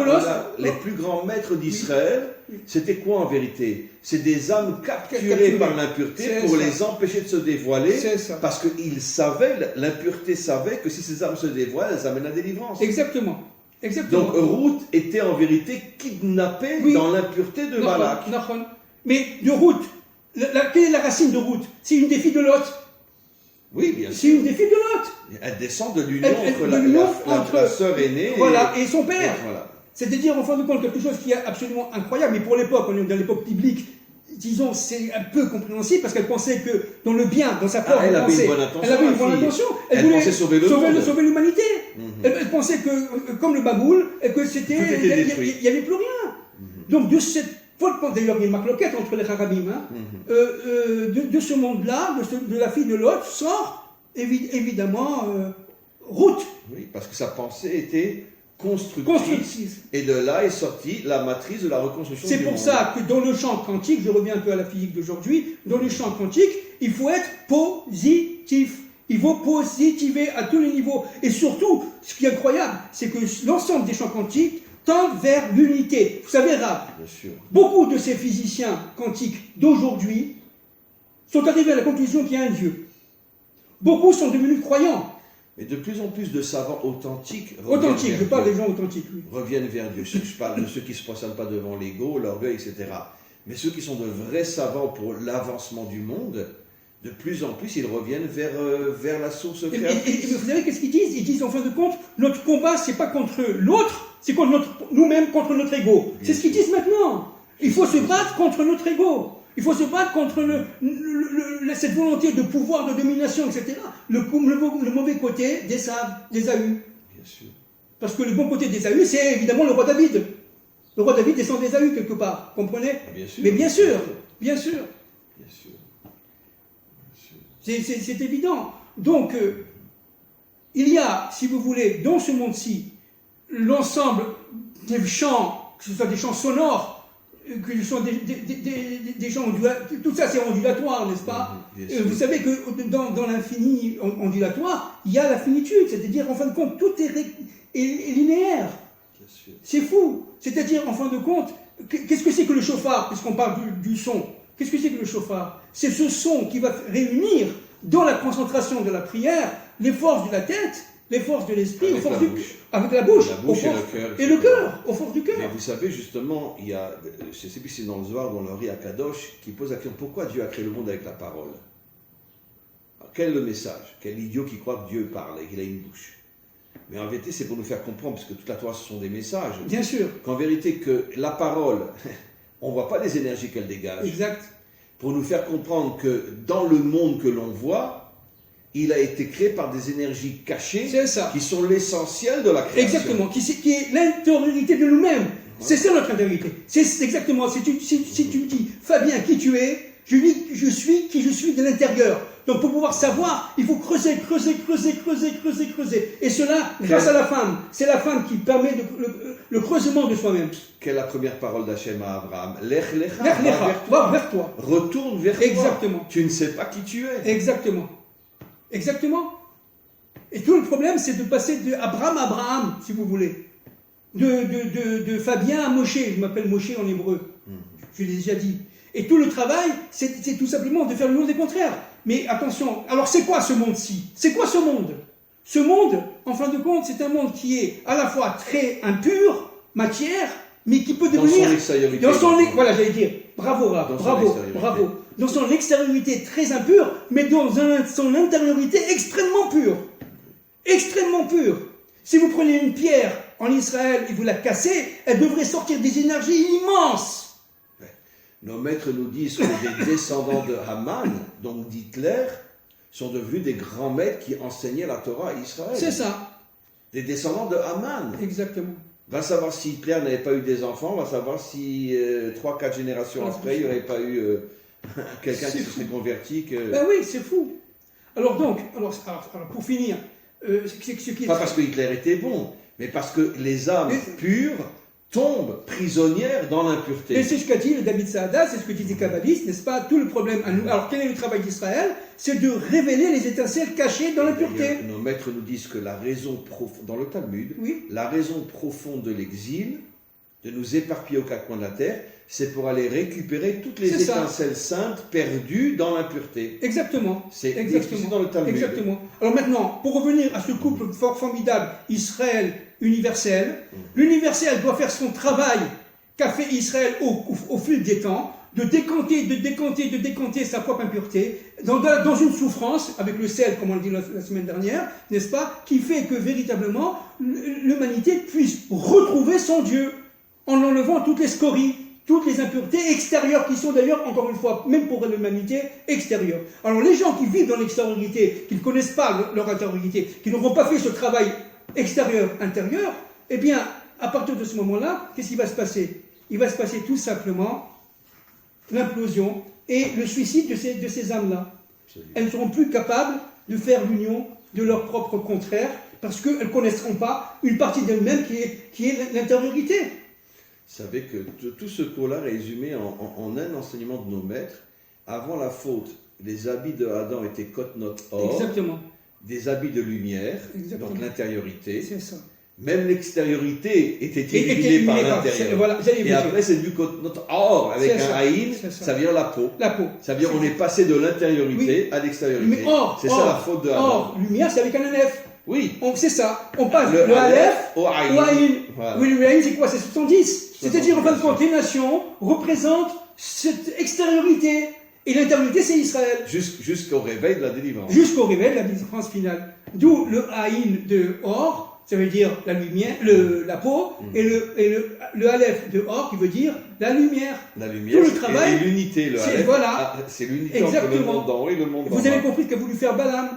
les plus grands maîtres d'Israël, c'était quoi en vérité? C'est des âmes capturées par l'impureté pour les empêcher de se dévoiler, parce que l'impureté savait que si ces âmes se dévoilent, elles amènent la délivrance. Exactement. Donc Ruth était en vérité kidnappée dans l'impureté de Balak. Mais de Ruth, quelle est la racine de Ruth? C'est une des filles de Lot. Oui, bien sûr. C'est une des filles de Lot. Elle descend de l'union entre la sœur aînée et son père. Voilà. C'est-à-dire, en fin de compte, quelque chose qui est absolument incroyable. Mais pour l'époque, on est dans l'époque biblique, disons, c'est un peu compréhensible parce qu'elle pensait que dans le bien, dans sa propre pensée, elle avait une bonne intention. Elle voulait pensait sauver l'humanité. Elle pensait que, comme le Baboul, que c'était, il n'y avait plus rien. Donc, de cette d'ailleurs, il y a une marloquette entre les Harabim, de ce monde-là, de la fille de Lot, sort évidemment Ruth. Oui, parce que sa pensée était constructrice. Et de là est sortie la matrice de la reconstruction du monde. C'est pour ça que dans le champ quantique, je reviens un peu à la physique d'aujourd'hui, dans le champ quantique, il faut être positif. Il faut positiver à tous les niveaux. Et surtout, ce qui est incroyable, c'est que l'ensemble des champs quantiques tendent vers l'unité. Vous savez, Rav, beaucoup de ces physiciens quantiques d'aujourd'hui sont arrivés à la conclusion qu'il y a un Dieu. Beaucoup sont devenus croyants. Mais de plus en plus de savants authentiques je parle des gens authentiques, oui. Reviennent vers Dieu. Je parle de ceux qui ne se prosternent pas devant l'ego, l'orgueil, etc. Mais ceux qui sont de vrais savants pour l'avancement du monde, de plus en plus, ils reviennent vers la source créatrice. Et vous savez qu'est-ce qu'ils disent? Ils disent, en fin de compte, notre combat, c'est pas contre l'autre, c'est contre nous-mêmes, contre notre ego. C'est ce qu'ils disent maintenant. Il faut se battre contre notre ego. Il faut se battre contre cette volonté de pouvoir, de domination, etc. Le mauvais côté d'Ésaü. Bien sûr. Parce que le bon côté d'Ésaü, c'est évidemment le roi David. Le roi David descend d'Ésaü quelque part, comprenez? Bien sûr. Mais bien sûr. C'est évident. Donc, il y a, si vous voulez, dans ce monde-ci, l'ensemble des chants, que ce soit des chants sonores, que ce soit des chants ondulatoires, tout ça c'est ondulatoire, n'est-ce pas? Vous savez que dans l'infini ondulatoire, il y a la finitude, c'est-à-dire, en fin de compte, tout est linéaire. C'est fou. C'est-à-dire, en fin de compte, qu'est-ce que c'est que le chauffard, puisqu'on parle du son? Qu'est-ce que c'est que le chauffard? C'est ce son qui va réunir dans la concentration de la prière les forces de la tête, les forces de l'esprit, avec la bouche et le cœur, aux forces du cœur. Mais vous savez, justement, il y a, je ne sais plus si c'est dans le Zohar, dans le Ri Akadosh, qui pose la question, pourquoi Dieu a créé le monde avec la parole? Alors, quel est le message? Quel idiot qui croit que Dieu parle et qu'il a une bouche? Mais en vérité, c'est pour nous faire comprendre, parce que toute la Torah, ce sont des messages. Bien sûr. Qu'en vérité, que la parole, on ne voit pas les énergies qu'elle dégage. Exact. Pour nous faire comprendre que dans le monde que l'on voit, il a été créé par des énergies cachées qui sont l'essentiel de la création. Exactement, qui est l'intériorité de nous-mêmes. C'est ça notre intériorité. C'est exactement, si tu me dis, Fabien, qui tu es, je dis, je suis qui je suis de l'intérieur. Donc pour pouvoir savoir, il faut creuser. Et cela, grâce à la femme. C'est la femme qui permet le creusement de soi-même. Quelle est la première parole d'Hachem à Abraham? Lech lecha, va vers toi. Retourne vers toi. Exactement. Tu ne sais pas qui tu es. Exactement. Et tout le problème, c'est de passer d'Abraham à Abraham, si vous voulez. De Fabien à Moshe. Je m'appelle Moshe en hébreu. Je l'ai déjà dit. Et tout le travail, c'est tout simplement de faire le monde des contraires. Mais attention, alors c'est quoi ce monde-ci? C'est quoi ce monde? Ce monde, en fin de compte, c'est un monde qui est à la fois très impur, matière, mais qui peut devenir... Dans son extériorité. Voilà, j'allais dire. Bravo, Raph, bravo. Dans son extériorité très impure, mais dans son intériorité extrêmement pure. Extrêmement pure. Si vous prenez une pierre en Israël et vous la cassez, elle devrait sortir des énergies immenses. Nos maîtres nous disent que les descendants de Haman, donc d'Hitler, sont devenus des grands maîtres qui enseignaient la Torah à Israël. C'est ça. Des descendants de Haman. Exactement. Va savoir si Hitler n'avait pas eu des enfants, va savoir si 3-4 générations après, il n'y aurait pas eu quelqu'un qui se serait converti. Ben oui, c'est fou. Alors pour finir, pas parce que Hitler était bon, mais parce que les âmes pures tombent prisonnières dans l'impureté. Et c'est ce qu'a dit le David Saada, c'est ce que disent les kabbalistes, n'est-ce pas? Tout le problème à nous. Alors quel est le travail d'Israël? C'est de révéler les étincelles cachées dans l'impureté. Nos maîtres nous disent que la raison profonde, dans le Talmud, la raison profonde de l'exil, de nous éparpiller aux quatre coins de la terre, c'est pour aller récupérer toutes les étincelles saintes perdues dans l'impureté. Exactement. C'est exactement dans le Talmud. Exactement. Alors maintenant, pour revenir à ce couple fort formidable, Israël-Universel, l'Universel doit faire son travail qu'a fait Israël au fil des temps, de décanter sa propre impureté, dans une souffrance, avec le sel, comme on l'a dit la semaine dernière, n'est-ce pas, qui fait que véritablement l'humanité puisse retrouver son Dieu, en enlevant toutes les scories, toutes les impuretés extérieures, qui sont d'ailleurs, encore une fois, même pour l'humanité, extérieures. Alors les gens qui vivent dans l'extériorité, qui ne connaissent pas leur intériorité, qui n'auront pas fait ce travail extérieur-intérieur, eh bien, à partir de ce moment-là, qu'est-ce qui va se passer? Il va se passer tout simplement l'implosion et le suicide de ces âmes-là. Elles ne seront plus capables de faire l'union de leur propre contraire, parce qu'elles ne connaîtront pas une partie d'elles-mêmes qui est l'intériorité. Vous savez que tout ce cours-là résumé en un enseignement de nos maîtres, avant la faute, les habits de Adam étaient côte-note or, exactement, des habits de lumière, exactement, donc l'intériorité. C'est ça. Même l'extériorité était éliminée par l'intérieur. Voilà, et après, c'est du côte-note or, avec un haïn, ça vient la peau. La peau. Ça veut dire on est passé de l'intériorité à l'extériorité. C'est ça la faute de Adam. Or, lumière, c'est avec un Aleph. Oui. C'est ça. On passe le Aleph au Aïn. Voilà. Oui, le Aïn, c'est quoi? C'est 70. C'est-à-dire, en fin de compte, les nations représentent cette extériorité. Et l'intériorité, c'est Israël. Jusqu'au réveil de la délivrance. Jusqu'au réveil de la délivrance finale. D'où le Aïn de Or, ça veut dire la lumière, la peau, et le Aleph de Or, qui veut dire la lumière. La lumière, tout le travail, et l'unité. Le Aleph, voilà. C'est l'unité entre le monde d'en haut et le monde d'en bas. Vous avez compris ce qu'a voulu faire Balaam.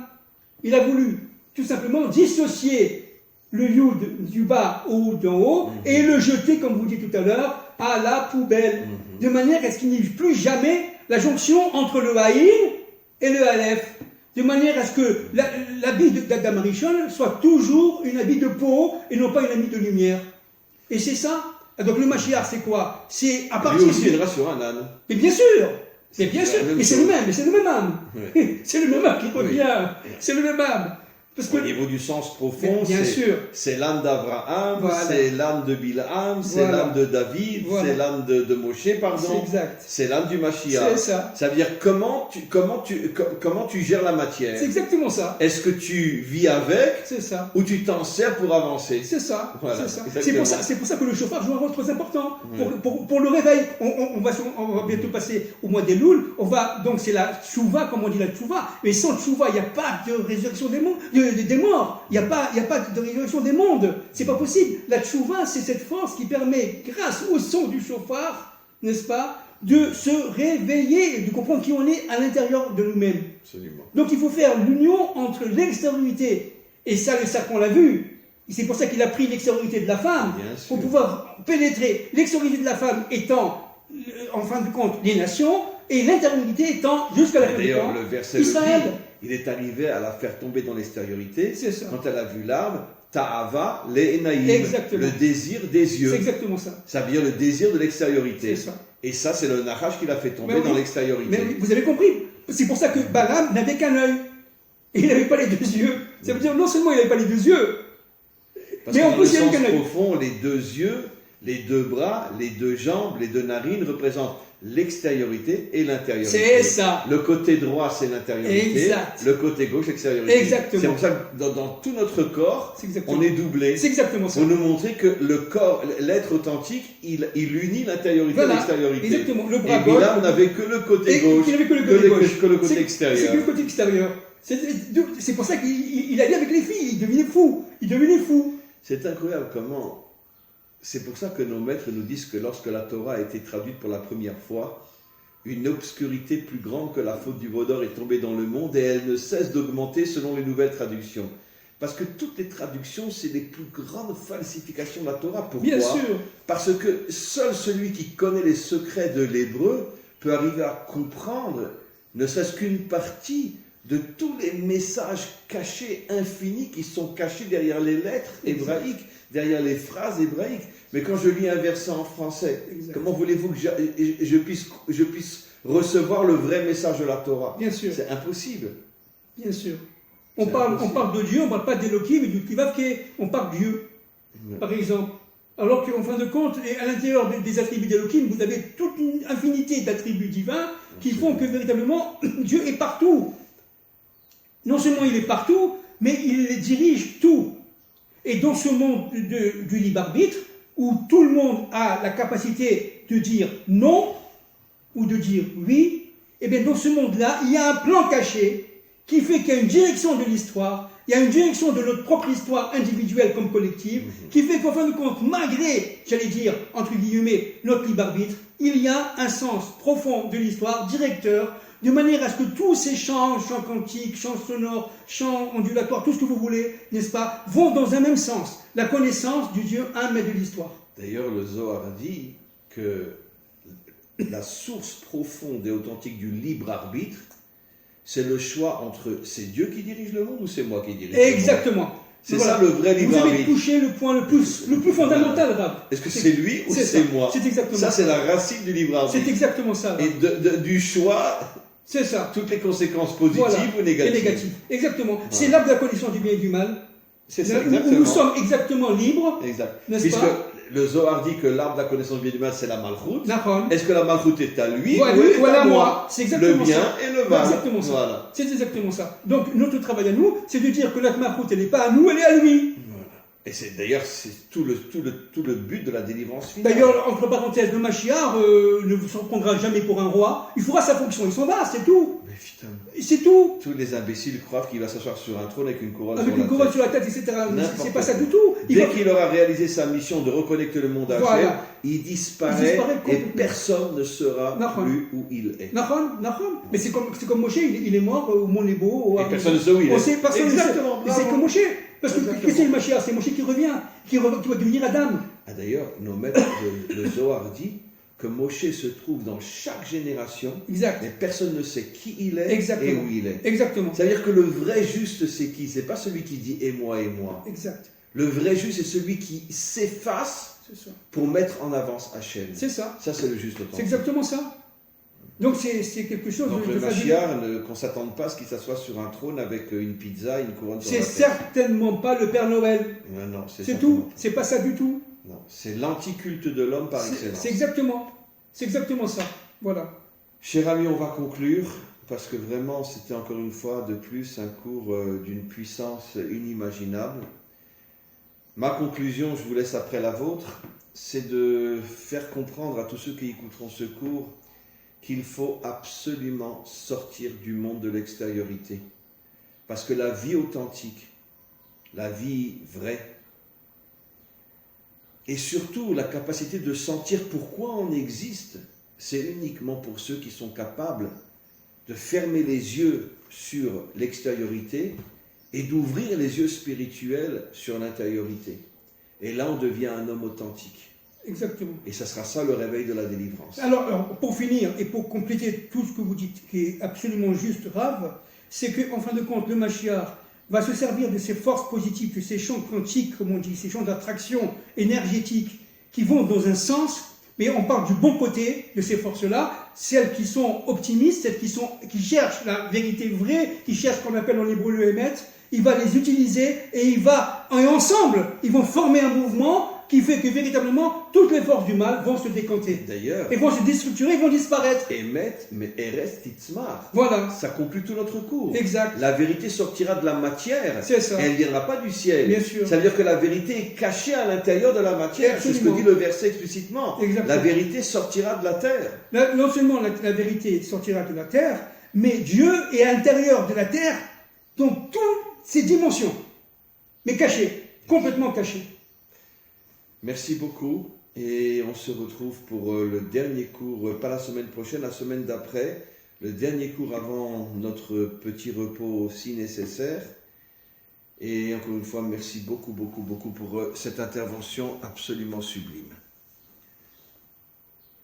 Il a voulu tout simplement dissocier le Yud du bas au d'en haut et le jeter, comme vous dites tout à l'heure, à la poubelle. De manière à ce qu'il n'y ait plus jamais la jonction entre le Haïn et le Aleph. De manière à ce que l'habit d'Adam Rishon soit toujours une habit de peau et non pas une habit de lumière. Et c'est ça. Donc le Mashiach, c'est quoi? C'est à partir lui aussi viendra sur un âne. Mais bien sûr. Mais c'est le même âme. Oui. C'est le même âme qui revient. Oui. C'est le même âme. Parce au niveau du sens profond, c'est l'âme d'Abraham, c'est l'âme de Bilham, c'est l'âme de David, c'est l'âme de Moshe, pardon. C'est l'âme du Mashiach. C'est ça. Ça veut dire comment tu gères la matière. C'est exactement ça. Est-ce que tu vis avec, c'est ça, ou tu t'en sers pour avancer? C'est ça. Voilà, c'est pour ça que le chauffard joue un rôle très important pour le réveil. On va bientôt passer au mois des Louls. Donc c'est la tchouva, comme on dit la tchouva. Mais sans tchouva, il n'y a pas de résurrection des morts. Il n'y a pas de résurrection des mondes. C'est pas possible. La tchouva, c'est cette force qui permet, grâce au son du chauffard, n'est-ce pas, de se réveiller et de comprendre qui on est à l'intérieur de nous-mêmes. Absolument. Donc il faut faire l'union entre l'extériorité, et ça, le sacre, on l'a vu. C'est pour ça qu'il a pris l'extériorité de la femme, pour pouvoir pénétrer l'extériorité de la femme étant, en fin de compte, les nations, et l'intériorité étant jusqu'à la fin du temps, le verset Israël. Il est arrivé à la faire tomber dans l'extériorité quand elle a vu l'arbre, Ta'ava le'enaïm, le désir des yeux. C'est exactement ça. Ça veut dire le désir de l'extériorité. C'est ça. Et ça, c'est le Nachash qui l'a fait tomber dans l'extériorité. Mais vous avez compris. C'est pour ça que Balaam n'avait qu'un œil. Et il n'avait pas les deux yeux. Ça veut dire non seulement il n'avait pas les deux yeux, Parce mais que en dans le plus il y a sens une profond, les deux yeux, les deux bras, les deux jambes, les deux narines représentent l'extériorité et l'intériorité. C'est ça. Le côté droit, c'est l'intériorité. Exact. Le côté gauche, l'extériorité. Exactement. C'est pour ça que dans tout notre corps, C'est exactement. on est doublé. C'est exactement ça. Pour nous montrer que le corps, l'être authentique, il unit l'intériorité Voilà. et l'extériorité. Exactement. Le Et bras puis gauche. là, on n'avait que le côté Et gauche, il n'avait que le côté gauche. que le côté C'est extérieur. que le côté extérieur. C'est pour ça qu'il allait avec les filles. Il devenait fou. Il devenait fou. C'est incroyable comment. C'est pour ça que nos maîtres nous disent que lorsque la Torah a été traduite pour la première fois, une obscurité plus grande que la faute du veau d'or est tombée dans le monde et elle ne cesse d'augmenter selon les nouvelles traductions. Parce que toutes les traductions, c'est les plus grandes falsifications de la Torah. Pourquoi ? Bien sûr. Parce que seul celui qui connaît les secrets de l'hébreu peut arriver à comprendre, ne serait-ce qu'une partie de tous les messages cachés, infinis, qui sont cachés derrière les lettres hébraïques, derrière les phrases hébraïques. Mais quand je lis un verset en français, Exact. comment voulez-vous que je puisse recevoir le vrai message de la Torah ? Bien sûr. C'est impossible. Bien sûr. On C'est parle impossible. de Dieu, on ne parle pas d'Elohim et du Kivavke, on parle de Dieu, par exemple. Alors qu'en fin de compte, à l'intérieur des attributs d'Elohim, vous avez toute une infinité d'attributs divins qui font que véritablement Dieu est partout. Non seulement il est partout, mais il les dirige tout. Et dans ce monde du libre arbitre, où tout le monde a la capacité de dire non ou de dire oui, et bien dans ce monde-là, il y a un plan caché qui fait qu'il y a une direction de l'histoire, il y a une direction de notre propre histoire individuelle comme collective, qui fait qu'en fin de compte, malgré, j'allais dire, entre guillemets, notre libre arbitre, il y a un sens profond de l'histoire, directeur, de manière à ce que tous ces chants, chants quantiques, chants sonores, chants ondulatoires, tout ce que vous voulez, n'est-ce pas, vont dans un même sens, la connaissance du Dieu un mais de l'histoire. D'ailleurs, le Zohar dit que la source profonde et authentique du libre arbitre, c'est le choix entre c'est Dieu qui dirige le monde ou c'est moi qui dirige le monde. Exactement. C'est Voilà. ça le vrai libre Vous avez arbitre. touché le point le plus fondamental, Rab. Est-ce que c'est lui ou c'est c'est ça. moi? C'est exactement ça. ça. C'est la racine du libre arbitre. C'est exactement ça. Rab. Et du choix, C'est ça. toutes les conséquences positives Voilà. ou négatives. Et négatif. Exactement. C'est l'arbre de la connaissance du bien et du mal. C'est ça, Où exactement. nous sommes exactement libres. Exact. N'est-ce Puisque pas le Zohar dit que l'arbre de la connaissance du bien et du mal, c'est la malchoute. Nahon. Est-ce que la malchoute est à lui Voilà, ou elle est voilà à moi. moi? C'est exactement Le bien ça. et le mal. Exactement ça. Voilà. C'est exactement ça. Donc notre travail à nous, c'est de dire que la Malchut, elle n'est pas à nous, elle est à lui. Voilà. Et c'est d'ailleurs c'est tout le but de la délivrance finale. D'ailleurs, entre parenthèses, le Mashiach ne vous s'en prendra jamais pour un roi. Il fera sa fonction, il s'en va, c'est tout. Mais putain, C'est tout. tous les imbéciles croient qu'il va s'asseoir sur un trône avec une couronne Avec sur une la couronne tête. sur la tête, etc. N'importe C'est pas ça quoi. du tout. Dès qu'il aura réalisé sa mission de reconnecter le monde à Hachem, Voilà. il disparaît Il disparaît et complètement. personne ne saura Nahon. plus où il est. Nahon. Mais c'est comme Moshe, il est mort au Mont Nebo. Et personne ne sait où il est. On sait, personne ne sait. Exactement, Mais c'est bravo. comme Moshe. Parce que Exactement. qu'est-ce que c'est le Mashiach? C'est Moshe qui revient, qui va devenir Adam. Ah, d'ailleurs, nos maîtres de Zohar dit que Moshe se trouve dans chaque génération, Exact. mais personne ne sait qui il est Exactement. et où il est. Exactement. C'est-à-dire que le vrai juste, c'est qui? C'est pas celui qui dit et moi. Exact. Le vrai juste, c'est celui qui s'efface C'est ça. pour mettre en avance Hachem. C'est ça. Ça, c'est le juste C'est authentique. exactement ça. Donc c'est quelque chose Donc de le fabuleux. Mashiach, qu'on ne s'attende pas à ce qu'il s'assoie sur un trône avec une pizza, une couronne sur C'est la tête. certainement pas le Père Noël. Non, C'est certainement tout. C'est pas ça du tout. pas. Non, c'est l'anticulte de l'homme par excellence. C'est exactement ça. Voilà. Chers amis, on va conclure, parce que vraiment, c'était encore une fois de plus un cours d'une puissance inimaginable. Ma conclusion, je vous laisse après la vôtre, c'est de faire comprendre à tous ceux qui écouteront ce cours qu'il faut absolument sortir du monde de l'extériorité. Parce que la vie authentique, la vie vraie, et surtout la capacité de sentir pourquoi on existe, c'est uniquement pour ceux qui sont capables de fermer les yeux sur l'extériorité et d'ouvrir les yeux spirituels sur l'intériorité. Et là, on devient un homme authentique. Exactement. Et ça sera ça le réveil de la délivrance. Alors, pour finir et pour compléter tout ce que vous dites, qui est absolument juste, Rav, c'est qu'en fin de compte, le Mashiach va se servir de ces forces positives, de ces champs quantiques, comme on dit, ces champs d'attraction énergétique, qui vont dans un sens mais on parle du bon côté de ces forces-là, celles qui sont optimistes, celles qui cherchent la vérité vraie, qui cherchent ce qu'on appelle en hébreu le émet. Il va les utiliser et ensemble, ils vont former un mouvement qui fait que véritablement toutes les forces du mal vont se décanter. D'ailleurs, Et vont se déstructurer, ils vont disparaître. Emet, mais Eres Titzmar. Voilà. Ça conclut tout notre cours. Exact. La vérité sortira de la matière. C'est ça. Et elle ne viendra pas du ciel. Bien sûr. Ça veut dire que la vérité est cachée à l'intérieur de la matière. C'est ce que Absolument. dit le verset explicitement. Exactement. La vérité sortira de la terre. Non seulement la vérité sortira de la terre, mais Dieu est à l'intérieur de la terre dans toutes ses dimensions. Mais caché, complètement caché. Merci beaucoup. Et on se retrouve pour le dernier cours, pas la semaine prochaine, la semaine d'après. Le dernier cours avant notre petit repos si nécessaire. Et encore une fois, merci beaucoup pour cette intervention absolument sublime.